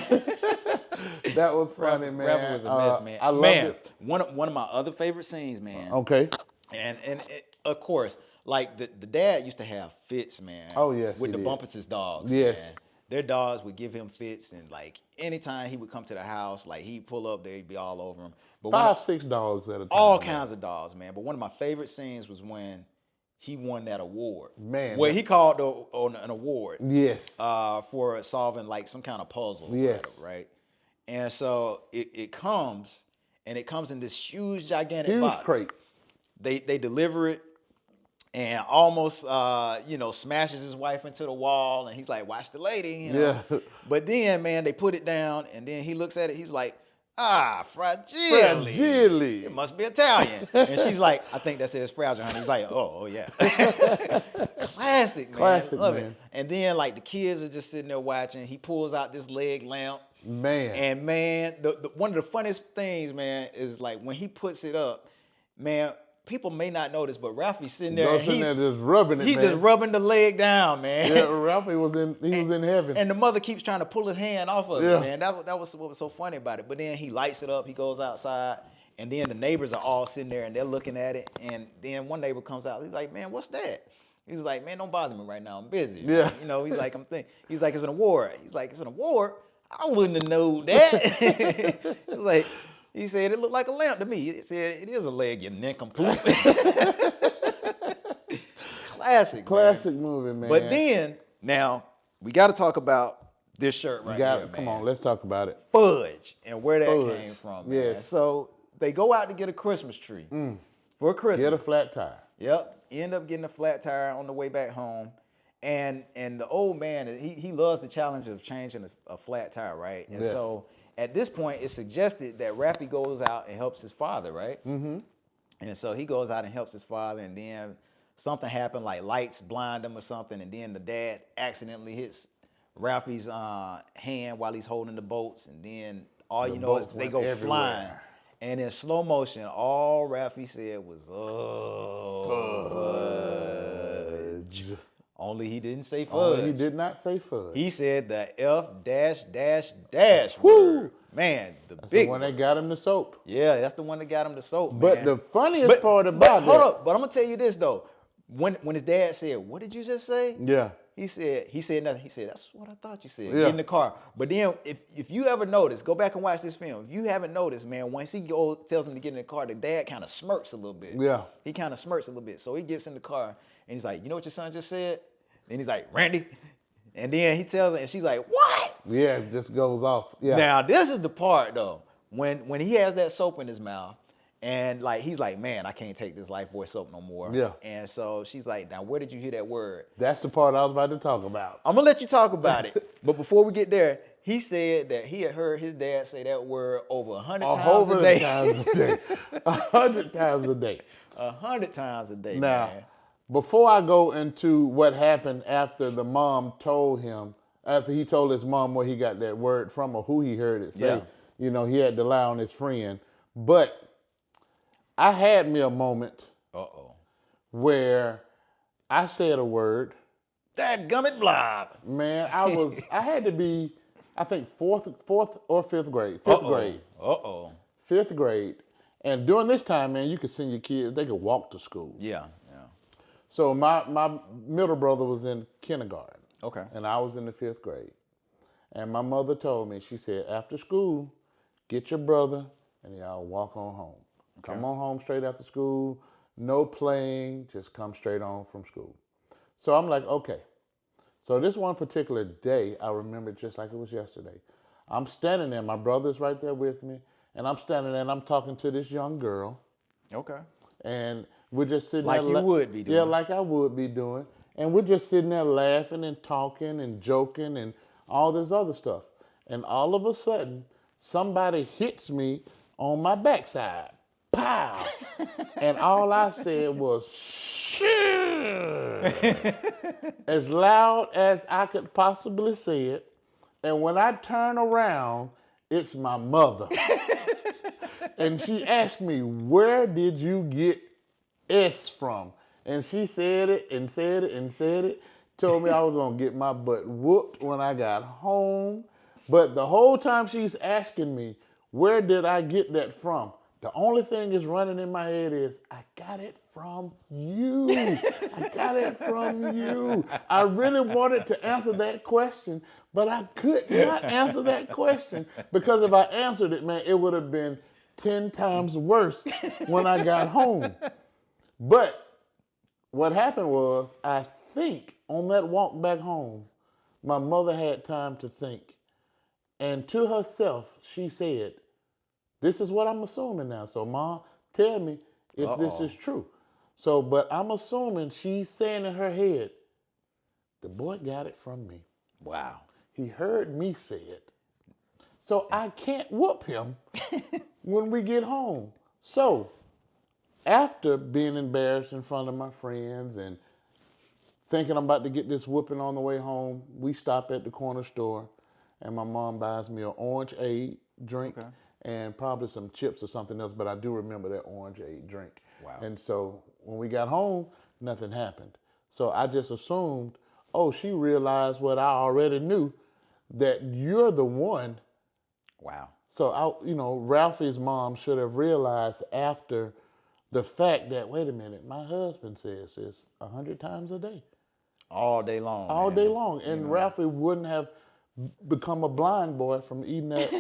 That was funny, man. Ralphie was a mess, man. I loved it. One of my other favorite scenes, man. Okay. And of course, like the dad used to have fits, man. Oh, yes, with the Bumpus' dogs, yes. man. Their dogs would give him fits, and like anytime he would come to the house, like he'd pull up, they'd be all over him. But 6 dogs at a time. All kinds of dogs, man. But one of my favorite scenes was when he won that award. Man. Well, he called an award. Yes. For solving like some kind of puzzle. Yes. Right. And so it comes in this huge, gigantic box. Crate. They deliver it, and almost smashes his wife into the wall, and he's like, "Watch the lady," you know. Yeah. But then, man, they put it down, and then he looks at it. He's like, fragile. It must be Italian. And she's like, I think that says fragile, honey. He's like, oh yeah. Classic, man. Classic, Love man. it. And then like the kids are just sitting there watching. He pulls out this leg lamp. Man. And man, one of the funniest things, man, is like when he puts it up, man, people may not notice, but Ralphie's sitting there and Sitting there just rubbing it, he's man. just rubbing the leg down, man. Yeah, Ralphie was in heaven. And the mother keeps trying to pull his hand off of Yeah. it, man. That was what was so funny about it. But then he lights it up, he goes outside, and then the neighbors are all sitting there and they're looking at it. And then one neighbor comes out, he's like, man, what's that? He's like, man, don't bother me right now, I'm busy. Yeah. You know, he's like, he's like, it's an award. He's like, it's an award? I wouldn't have known that. It's like, he said, it looked like a lamp to me. He said, it is a leg, you nincompoop. Classic movie, man. But then, now, we got to talk about this shirt right here, man. Come on, let's talk about it. Fudge, and where that came from, man. Yes. So, they go out to get a Christmas tree for Christmas. Get a flat tire. Yep. End up getting a flat tire on the way back home. And the old man, he loves the challenge of changing a flat tire, right? And so at this point, it's suggested that Ralphie goes out and helps his father, right? Mm-hmm. And so he goes out and helps his father, and then something happened, like lights blind him or something, and then the dad accidentally hits Ralphie's hand while he's holding the boats, and then all you know is they go flying. And in slow motion, all Ralphie said was, fudge. Only he didn't say fudge. He did not say fudge. He said the F-dash word. Man, That's big the one that got him the soap. Yeah, that's the one that got him the soap, But man. the funniest part about hold up, but I'm gonna tell you this though. When his dad said, "What did you just say?" Yeah. He said nothing. He said, "That's what I thought you said." Yeah. Get in the car. But then, if you ever notice, go back and watch this film. If you haven't noticed, man, once he tells him to get in the car, the dad kind of smirks a little bit. Yeah. He kind of smirks a little bit. So he gets in the car and he's like, "You know what your son just said?" And he's like, "Randy." And then he tells her, and she's like, "What?" Yeah, it just goes off. Yeah. Now this is the part though, when he has that soap in his mouth. And like he's like, man, I can't take this Lifebuoy soap no more. Yeah. And so she's like, now where did you hear that word? That's the part I was about to talk about. I'm gonna let you talk about it. But before we get there, he said that he had heard his dad say that word over 100 times a day. 100 times a day. 100 times a day. Now, man. before I go into what happened after the mom told him, after he told his mom where he got that word from or who he heard it say, Yeah. you know, he had to lie on his friend. But I had me a moment where I said a word. That gummit blob. Man, I had to be, I think fourth or fifth grade. Fifth grade. Fifth grade. And during this time, man, you could send your kids, they could walk to school. Yeah. So my middle brother was in kindergarten. Okay. And I was in the fifth grade. And my mother told me, she said, after school, get your brother and y'all walk on home. Okay. Come on home straight after school. No playing, just come straight on from school. So I'm like, okay. So this one particular day, I remember just like it was yesterday. I'm standing there, my brother's right there with me, and I'm standing there and I'm talking to this young girl. Okay. And we're just sitting like there. Like you would be doing. Yeah, like I would be doing. And we're just sitting there laughing and talking and joking and all this other stuff. And all of a sudden, somebody hits me on my backside. Pow! And all I said was, shit! As loud as I could possibly say it. And when I turn around, it's my mother. And she asked me, where did you get S from? And she said it and said it and said it. Told me I was going to get my butt whooped when I got home. But the whole time she's asking me, where did I get that from? The only thing that's running in my head is, I got it from you. I got it from you. I really wanted to answer that question, but I could not answer that question because if I answered it, man, it would have been 10 times worse when I got home. But what happened was, I think on that walk back home, my mother had time to think. And to herself, she said, this is what I'm assuming now. So, Mom, tell me if this is true. So, but I'm assuming she's saying in her head, the boy got it from me. Wow. He heard me say it. So I can't whoop him when we get home. So, after being embarrassed in front of my friends and thinking I'm about to get this whooping on the way home, we stop at the corner store and my mom buys me an orangeade drink and probably some chips or something else, but I do remember that orangeade drink. Wow. And so when we got home, nothing happened. So I just assumed, oh, she realized what I already knew, that you're the one. Wow. So Ralphie's mom should have realized after the fact that, wait a minute, my husband says this 100 times a day. All day long. All man. day long. And Ralphie wouldn't have become a blind boy from eating that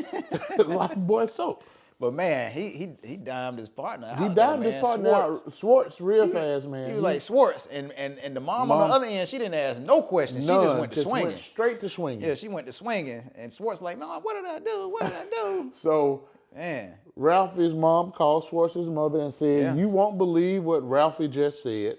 Lifebuoy soap. But man, he dimed his partner out. He dimed his partner out, Schwartz, real fast, man. He was like Schwartz, and the mom on the other end, she didn't ask no questions. She just went to swinging. Went straight to swinging. Yeah, she went to swinging, and Schwartz like, no, what did I do? What did I do? So, man, Ralphie's mom called Schwartz's mother and said, you won't believe what Ralphie just said.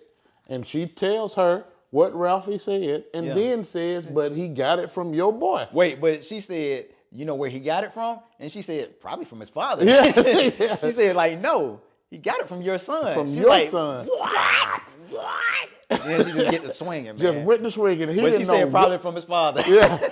And she tells her what Ralphie said, and then says, but he got it from your boy. Wait, but she said, you know where he got it from? And she said, probably from his father. Yeah. She said, like, no, he got it from your son. From She's your like, son. What? And then she just get to swinging, man. Just went to swinging. But she said probably from his father. Yeah.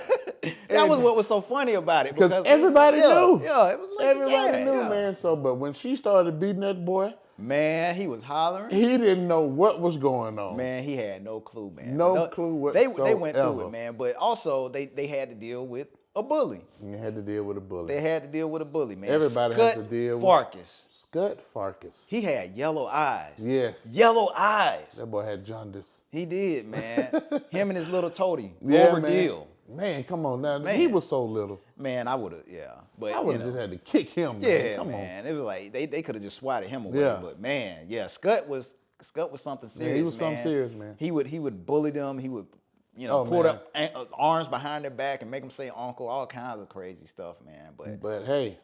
That was what was so funny about it. Because everybody knew. Yeah, it was like, everybody knew, man. So, but when she started beating that boy, man, he was hollering. He didn't know what was going on. Man, he had no clue, man. No clue whatsoever. They went through it, man. But also, they had to deal with a bully. They had to deal with a bully. They had to deal with a bully, man. Everybody has to deal with Farkas. Scott Farkas. He had yellow eyes. Yes. Yellow eyes. That boy had jaundice. He did, man. Him and his little toady. Yeah, Over Gill. Man, come on now. Man. He was so little. Man, I would have, But I would have just had to kick him, man. Yeah, come man. on. It was like they could have just swatted him away. Yeah. But man, Scott was something serious. Yeah, he was something serious, man. He would bully them. He would, pull their arms behind their back and make them say uncle, all kinds of crazy stuff, man. But hey,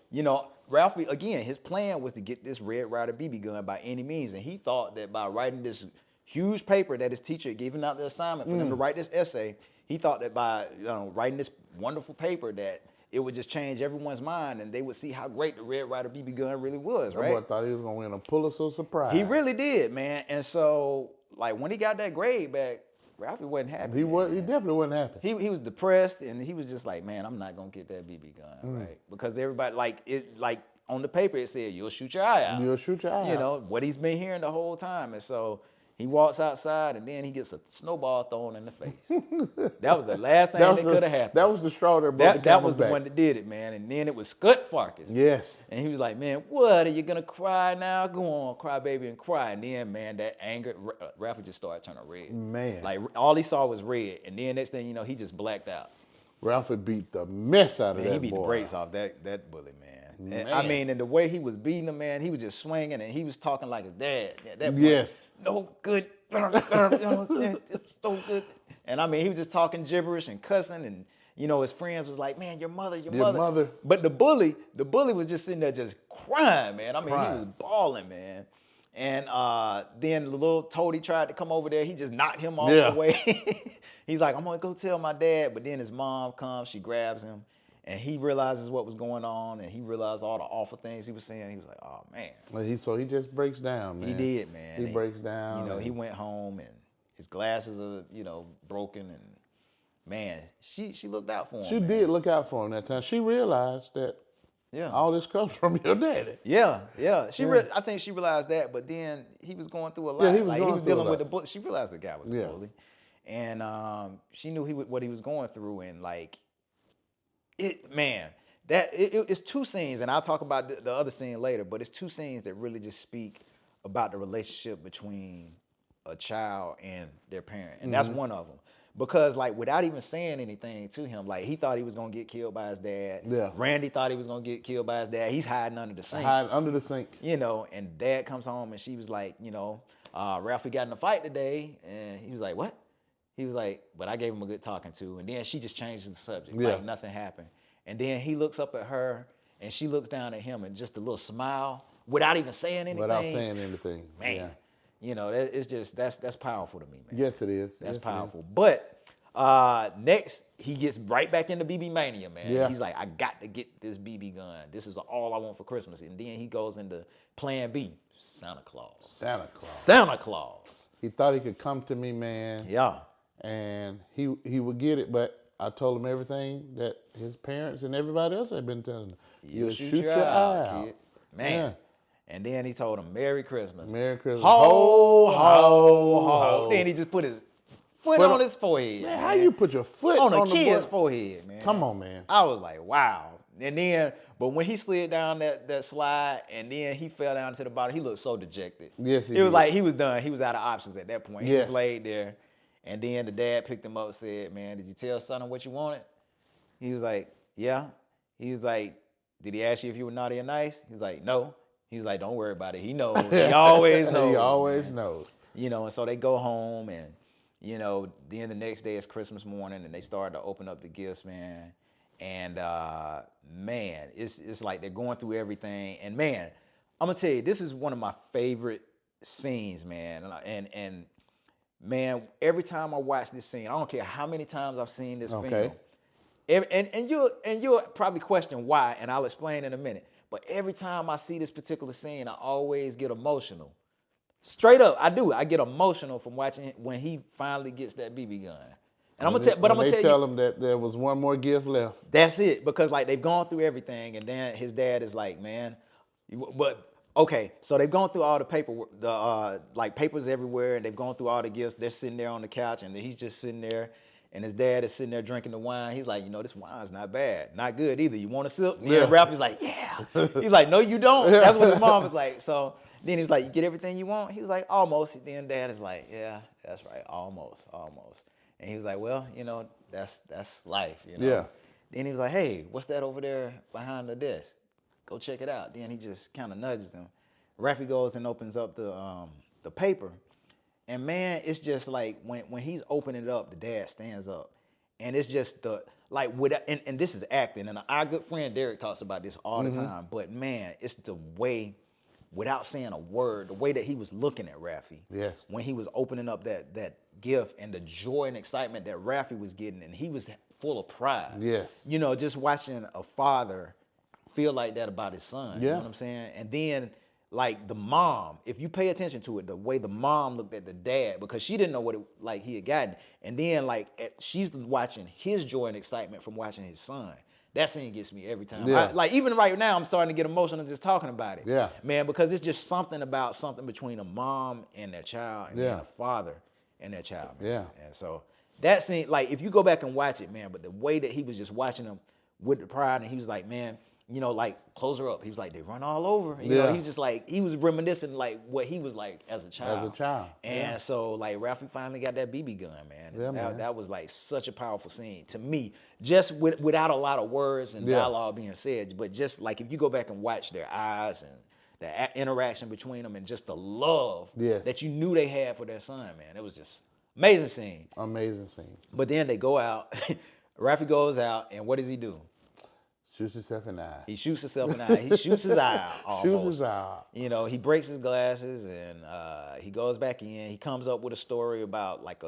Ralphie, again, his plan was to get this Red Ryder BB gun by any means, and he thought that by writing this huge paper that his teacher had given out the assignment for them to write this essay, he thought that by writing this wonderful paper that it would just change everyone's mind and they would see how great the Red Ryder BB gun really was, right? That boy thought he was going to win a Pulitzer Prize. He really did, man. And so, like, when he got that grade back, Ralphie wasn't happy. He definitely wasn't happy. He was depressed and he was just like, man, I'm not going to get that BB gun, right? Because everybody, on the paper it said, you'll shoot your eye out. You'll shoot your eye out. What he's been hearing the whole time. And so he walks outside and then he gets a snowball thrown in the face. That was the last thing that could have happened. That was the straw that broke the That camel's was the back. one that did it, man. And then it was Scott Farkas. Yes. And he was like, man, what? Are you going to cry now? Go on, cry, baby, and cry. And then, man, that anger, Ralphie just started turning red. Man. Like, all he saw was red. And then next thing you know, he just blacked out. Ralphie beat the mess out of that boy. He beat the brakes off that bully, man. And, I mean, and the way he was beating him, man, he was just swinging and he was talking like his dad. Yes. No good. It's so good. And I mean, he was just talking gibberish and cussing, and his friends was like, "Man, your mother." But the bully was just sitting there just crying, man. I mean, he was bawling, man. And then the little toady tried to come over there. He just knocked him off the way. He's like, "I'm gonna go tell my dad." But then his mom comes, she grabs him. And he realizes what was going on, and he realized all the awful things he was saying. He was like, "Oh man!" So he just breaks down, man. He did, man. He breaks down. He went home, and his glasses are, broken, and man, she looked out for him. She did look out for him that time. She realized that all this comes from your daddy. Yeah. I think she realized that, but then he was going through a lot. Yeah, he was dealing with the bully. She realized the guy was a bully, and she knew what he was going through, and like. It's two scenes, and I'll talk about the other scene later, but it's two scenes that really just speak about the relationship between a child and their parent. And that's one of them. Because, like, without even saying anything to him, like, he thought he was going to get killed by his dad. Yeah. Randy thought he was going to get killed by his dad. He's hiding under the sink. And dad comes home, and she was like, Ralphie got in a fight today. And he was like, what? He was like, but I gave him a good talking to. And then she just changes the subject. Like nothing happened. And then he looks up at her and she looks down at him and just a little smile without even saying anything. Man, it's just, that's powerful to me, man. Yes, it is. That's powerful. But next, he gets right back into BB Mania, man. Yeah. He's like, I got to get this BB gun. This is all I want for Christmas. And then he goes into plan B, Santa Claus. He thought he could come to me, man. Yeah. And he would get it, but I told him everything that his parents and everybody else had been telling him. You'll shoot your eye out, kid. Man. Yeah. And then he told him, Merry Christmas. Merry Christmas. Ho, ho, ho. Then he just put his foot on his forehead. Man, how you put your foot on on a kid's forehead, man? Come on, man. I was like, wow. And then, but when he slid down that slide and then he fell down to the bottom, he looked so dejected. Yes, he It was did. like he was done. He was out of options at that point. He Yes. just laid there. And then the dad picked him up and said, man, did you tell son what you wanted? He was like, yeah. He was like, did he ask you if you were naughty or nice? He was like, no. He was like, don't worry about it. He knows. He always knows. He always man. knows. You know, and so they go home and, you know, then the next day is Christmas morning and they start to open up the gifts, man. And, man, it's like they're going through everything. And, man, I'm going to tell you, this is one of my favorite scenes, man. And man, every time I watch this scene, I don't care how many times I've seen this film. And you'll probably question why, and I'll explain in a minute. But every time I see this particular scene, I always get emotional. Straight up, I do. I get emotional from watching it when he finally gets that BB gun. And I'm gonna tell you, tell him that there was one more gift left. That's it, because like they've gone through everything, and then his dad is like, man, but okay, so they've gone through all the paperwork, like papers everywhere, and they've gone through all the gifts. They're sitting there on the couch, and he's just sitting there, and his dad is sitting there drinking the wine. He's like, you know, this wine's not bad, not good either. You want a sip? Yeah. And Ralphie's like, yeah. He's like, no, you don't. That's what his mom was like. So then he was like, you get everything you want? He was like, almost. Then dad is like, yeah, that's right, almost. And he was like, well, you know, that's life, you know. Yeah. Then he was like, hey, what's that over there behind the desk? Go check it out. Then he just kind of nudges him. Raffy goes and opens up the paper. And man, it's just like when he's opening it up, the dad stands up. And it's just and this is acting. And our good friend Derek talks about this all the time. But man, it's the way, without saying a word, the way that he was looking at Raffy. Yes. When he was opening up that gift and the joy and excitement that Raffy was getting. And he was full of pride. Yes. You know, just watching a father feel like that about his son. Yeah. You know what I'm saying? And then, like, the mom, if you pay attention to it, the way the mom looked at the dad, because she didn't know what he had gotten. And then, like, she's watching his joy and excitement from watching his son. That scene gets me every time. Yeah. Like, even right now, I'm starting to get emotional just talking about it. Yeah. Man, because it's just something between a mom and their child, and then a father and their child. Man. Yeah. And so that scene, like, if you go back and watch it, man, but the way that he was just watching them with the pride, and he was like, man, you know, like, close her up. He was like, they run all over. You know, he was just like, he was reminiscing like what he was like as a child. And so, like, Ralphie finally got that BB gun, man. Yeah, that was like such a powerful scene to me, just without a lot of words and dialogue being said. But just like, if you go back and watch their eyes and the interaction between them and just the love that you knew they had for their son, man, it was just amazing scene. Amazing scene. But then they go out, Ralphie goes out, and what does he do? Shoots himself in the eye. He shoots himself in the eye. He shoots his eye out. Almost. Shoots his eye out. You know, he breaks his glasses and he goes back in. He comes up with a story about like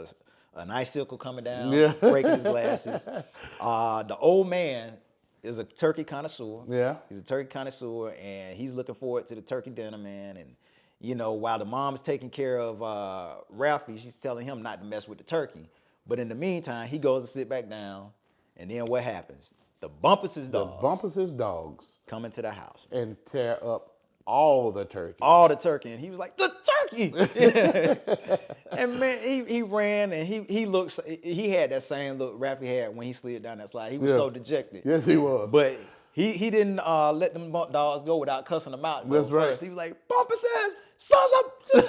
an icicle coming down, breaking his glasses. The old man is a turkey connoisseur. Yeah. He's a turkey connoisseur, and he's looking forward to the turkey dinner, man. And, you know, while the mom is taking care of Ralphie, she's telling him not to mess with the turkey. But in the meantime, he goes to sit back down, and then what happens? The Bumpus' dogs come into the house and tear up all the turkey. All the turkey. And he was like, the turkey! And man, he ran, and he had that same look Raffy had when he slid down that slide. He was so dejected. Yes, he was. But he didn't let them dogs go without cussing them out. That's right. First. He was like, Bumpus says, sons of...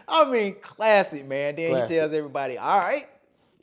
I mean, classic, man. Then he tells everybody, all right,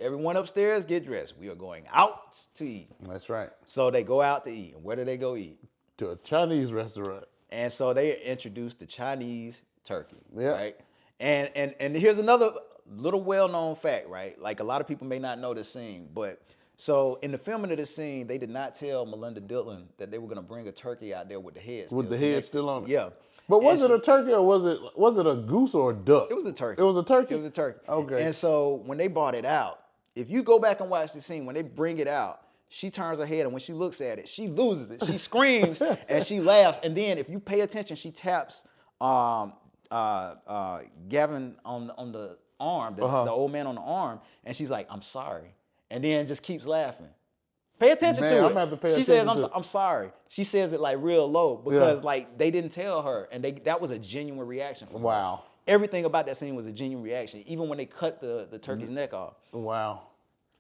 everyone upstairs, get dressed. We are going out to eat. That's right. So they go out to eat. And where do they go eat? To a Chinese restaurant. And so they introduced the Chinese turkey, yeah. right? And here's another little well-known fact, right? Like, a lot of people may not know this scene, but so in the filming of this scene, they did not tell Melinda Dillon that they were going to bring a turkey out there with the head still. With the head still on it? Yeah. But was it a turkey or was it a goose or a duck? It was a turkey. It was a turkey? It was a turkey. Okay. And so when they brought it out, if you go back and watch the scene, when they bring it out, she turns her head, and when she looks at it, she loses it. She screams and she laughs. And then if you pay attention, she taps Gavin on arm, the old man on the arm, and she's like, "I'm sorry," and then just keeps laughing. Pay attention to it. I'm gonna have to pay she attention says, I'm sorry. She says it like real low because like they didn't tell her, and that was a genuine reaction from her. Everything about that scene was a genuine reaction, even when they cut the turkey's neck off. Wow.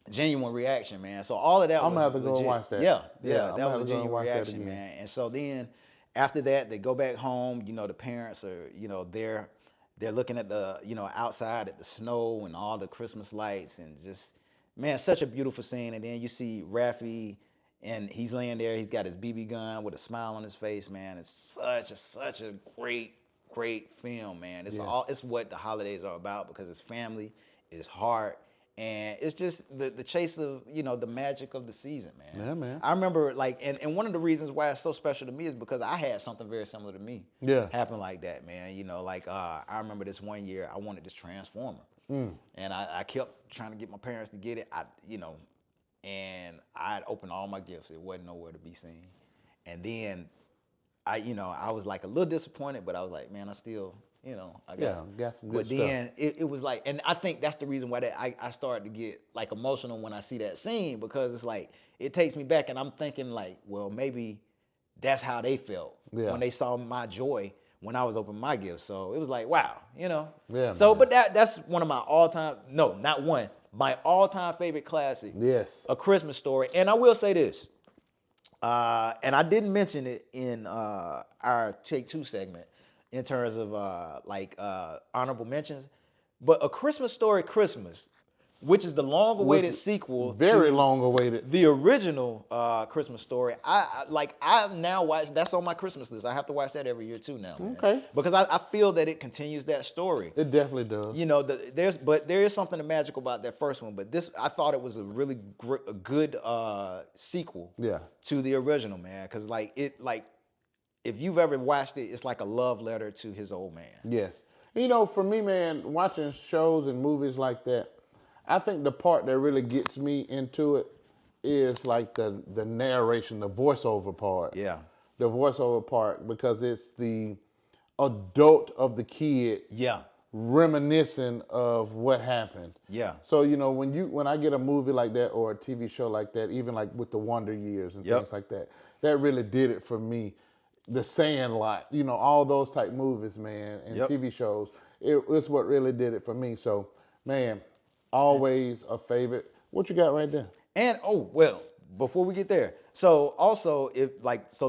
Genuine reaction, man. So all of that I'm was gonna have to go legit. and watch that. Yeah, that was a genuine reaction, man. And so then after that, they go back home. You know, the parents are, you know, they're looking at the, you know, outside at the snow and all the Christmas lights and just, man, such a beautiful scene. And then you see Raffi, and he's laying there. He's got his BB gun with a smile on his face, man. It's such a great film, man. It's what the holidays are about because it's family, it's heart, and it's just the chase of, you know, the magic of the season, man. Yeah, man. I remember like, and one of the reasons why it's so special to me is because I had something very similar to me happen like that, man. You know, like I remember this one year I wanted this Transformer, and I kept trying to get my parents to get it. And I'd opened all my gifts. It wasn't nowhere to be seen. And then I was like a little disappointed, but I was like, man, I still, you know, I guess. Yeah, got some good but stuff. then it was like, and I think that's the reason why I started to get like emotional when I see that scene, because it's like, it takes me back and I'm thinking like, well, maybe that's how they felt when they saw my joy when I was opening my gifts. So it was like, wow, you know. Yeah. So, man. But that's one of my all-time, no, not one, my all-time favorite classic. Yes. A Christmas Story. And I will say this, and I didn't mention it in our Take Two segment in terms of honorable mentions, but A Christmas Story Christmas, which is the long-awaited sequel. Very long-awaited. The original Christmas Story. I've now watched, that's on my Christmas list. I have to watch that every year too now, man. Okay. Because I feel that it continues that story. It definitely does. You know, there is something magical about that first one, but this, I thought it was a really good sequel to the original, man. Because if you've ever watched it, it's like a love letter to his old man. Yes. You know, for me, man, watching shows and movies like that, I think the part that really gets me into it is like the narration, the voiceover part. Yeah. The voiceover part, because it's the adult of the kid reminiscing of what happened. Yeah. So, you know, when I get a movie like that or a TV show like that, even like with the Wonder Years and things like that, that really did it for me. The Sandlot, you know, all those type movies, man, and TV shows, it's what really did it for me. So, man, always a favorite. What you got right there? And before we get there, so also the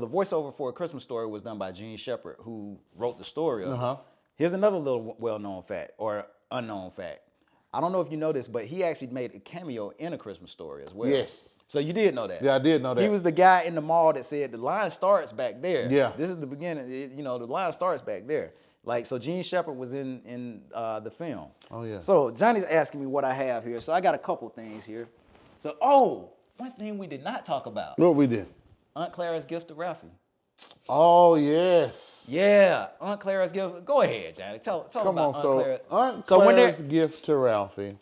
voiceover for A Christmas Story was done by Gene Shepard, who wrote the story of it. Here's another little well-known fact or unknown fact. I don't know if you know this, but he actually made a cameo in A Christmas Story as well. Yes. So you did know that? Yeah, I did know that. He was the guy in the mall that said the line starts back there. Yeah. This is the beginning. You know, the line starts back there. Like, so Gene Shepard was in the film. Oh, yeah. So Johnny's asking me what I have here. So I got a couple things here. So, one thing we did not talk about. What we did? Aunt Clara's gift to Ralphie. Oh, yes. Yeah, Aunt Clara's gift. Go ahead, Johnny. Tell Come about on, Aunt Clara. Aunt Clara's gift to Ralphie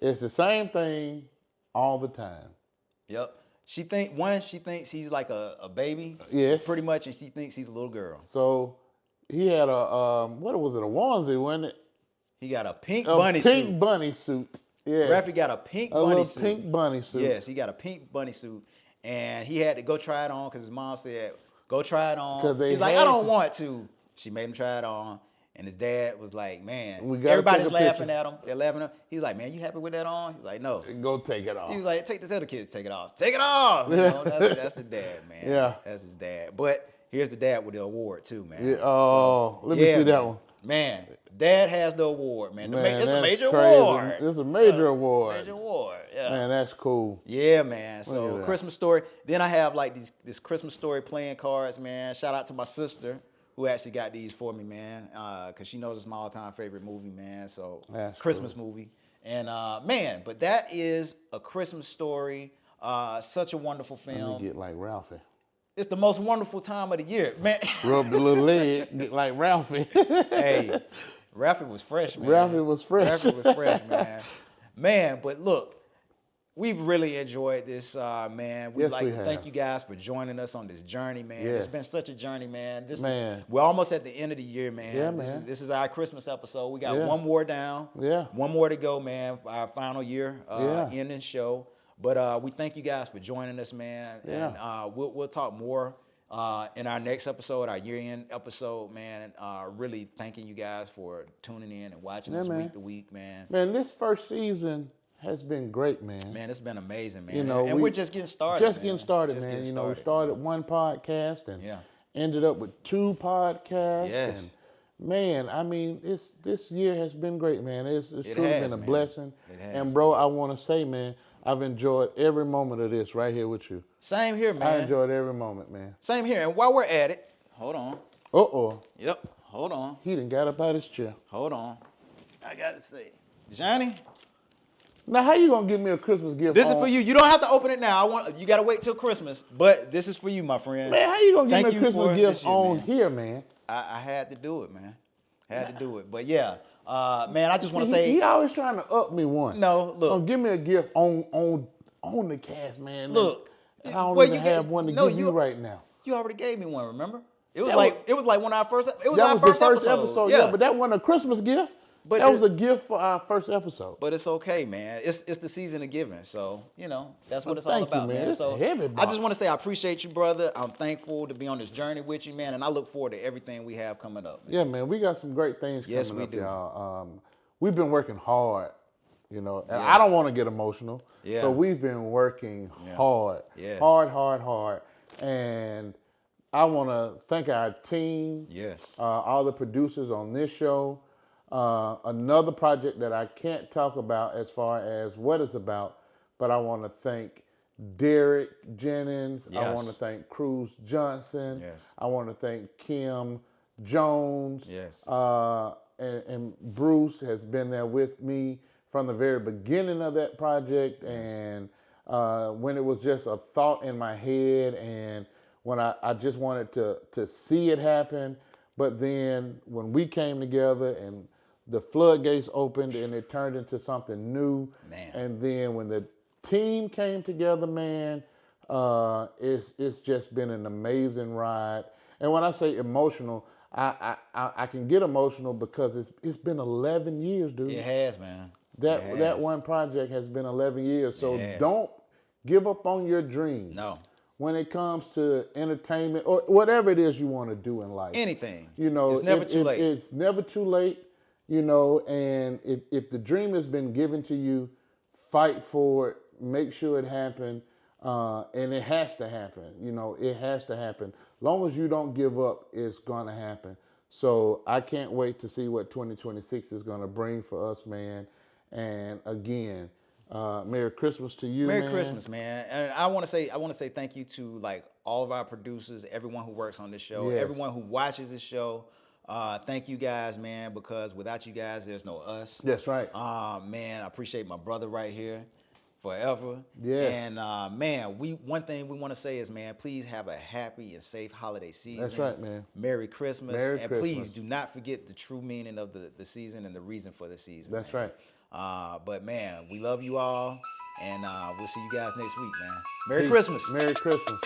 is the same thing all the time. Yep. She thinks he's like a baby. Yes. Pretty much, and she thinks he's a little girl. So he had what was it, a onesie, wasn't it? He got a pink bunny suit. Pink bunny suit. Yeah. Ralphie got a pink bunny suit. A little pink bunny suit. Yes, he got a pink bunny suit. And he had to go try it on because his mom said, go try it on. He's like, I don't want to. She made him try it on. And his dad was like, man, everybody's laughing at him. They're laughing at him. He's like, man, you happy with that on? He's like, no. Go take it off. He was like, take this other kid to take it off. Take it off. You know, that's the dad, man. Yeah. That's his dad. But here's the dad with the award, too, man. Yeah. Oh, let me see that one. Man, dad has the award, man. It's a major award. It's a major award. Major award, yeah. Man, that's cool. Yeah, man. So, Christmas Story. Then I have like this Christmas Story playing cards, man. Shout out to my sister, who actually got these for me, man, because she knows it's my all-time favorite movie, man. So, Christmas movie. And, man, but that is A Christmas Story. Such a wonderful film. Let me get like Ralphie. It's the most wonderful time of the year, man. Rub the little leg, get like Ralphie. Hey, Ralphie was fresh, man. Ralphie was fresh, man. Man, but look, we've really enjoyed this, man. We'd Yes, like we to have. thank you guys for joining us on this journey, man. It's Yes. been such a journey, man. Man. We're almost at the end of the year, man. Yeah, This man. is our Christmas episode. We got Yeah. one more down. Yeah. One more to go, man. Our final year Yeah. ending show. But we thank you guys for joining us, man. Yeah. And we'll talk more in our next episode, our year-end episode, man. Really thanking you guys for tuning in and watching us man. week to week, man. Man, this first season has been great, man. Man, it's been amazing, man. You know, and we're just getting started. Just man. getting started, Just man. getting You know, we started. started one podcast and Yeah. ended up with 2 podcasts. Yes. And man, I mean, this year has been great, man. It's It truly has, been a man. blessing. It has, And bro, I want to say, man, I've enjoyed every moment of this right here with you. Same here, I man. enjoyed every moment, man. Same here. And while we're at it, hold on. Uh-oh. Yep. Hold on. He done got up out his chair. Hold on. I got to say, Johnny, Now, how you gonna give me a Christmas gift? this is for you. You don't have to open it now. You got to wait till Christmas. But this is for you, my friend. Man, how you gonna give Thank me a you Christmas for gift this year, on man. here, man? I had to do it, man. Had to do it. But yeah, man, I just want to See, say, he always trying to up me one. no, look. Oh, give me a gift on the cast, man. Look, I don't well, even you have get- one to no, give you right now. You already gave me one, remember? It was That like was- it was like one of our first. It was That our was the first episode. episode, yeah, but that wasn't a Christmas gift. But that was it- a gift for our first episode. But it's okay, man. It's the season of giving, so that's what it's all thank you, about, man. man. It's So a heavy I box. just want to say I appreciate you, brother. I'm thankful to be on this journey with you, man, and I look forward to everything we have coming up. Man. Yeah, man, we got some great things Yes, coming we up, do. y'all. We've been working hard, and Yeah. I don't want to get emotional, Yeah. but we've been working Yeah. hard, Yes. hard, and I want to thank our team, Yes. all the producers on this show. Another project that I can't talk about as far as what it's about, but I want to thank Derek Jennings. I Yes. want to thank Cruz Johnson. Yes. I want to thank Kim Jones. Yes. And Bruce has been there with me from the very beginning of that project. And when it was just a thought in my head, and when I just wanted to see it happen. But then when we came together and the floodgates opened and it turned into something new. Man. And then when the team came together, man, it's just been an amazing ride. And when I say emotional, I can get emotional because it's been 11 years, dude. It has, man. That It that has. one project has been 11 years. So It has. don't give up on your dreams. No. When it comes to entertainment or whatever it is you want to do in life. Anything. It's never too late. It's never too late, and if the dream has been given to you, fight for it, make sure it happens, and it has to happen. It has to happen. Long as you don't give up, it's gonna happen. So I can't wait to see what 2026 is gonna bring for us, man. And again, Merry Christmas to you, man. Merry Christmas, man. And I want to say thank you to like all of our producers, everyone who works on this show, Yes. everyone who watches this show. Thank you guys, man, because without you guys, there's no us. That's right. Man, I appreciate my brother right here forever. Yes. And man, one thing we want to say is, man, please have a happy and safe holiday season. That's right, man. Merry Christmas. Merry and Christmas. please do not forget the true meaning of the season and the reason for the season. That's man. right. But man, we love you all, and we'll see you guys next week, man. Merry Christmas. Merry Christmas.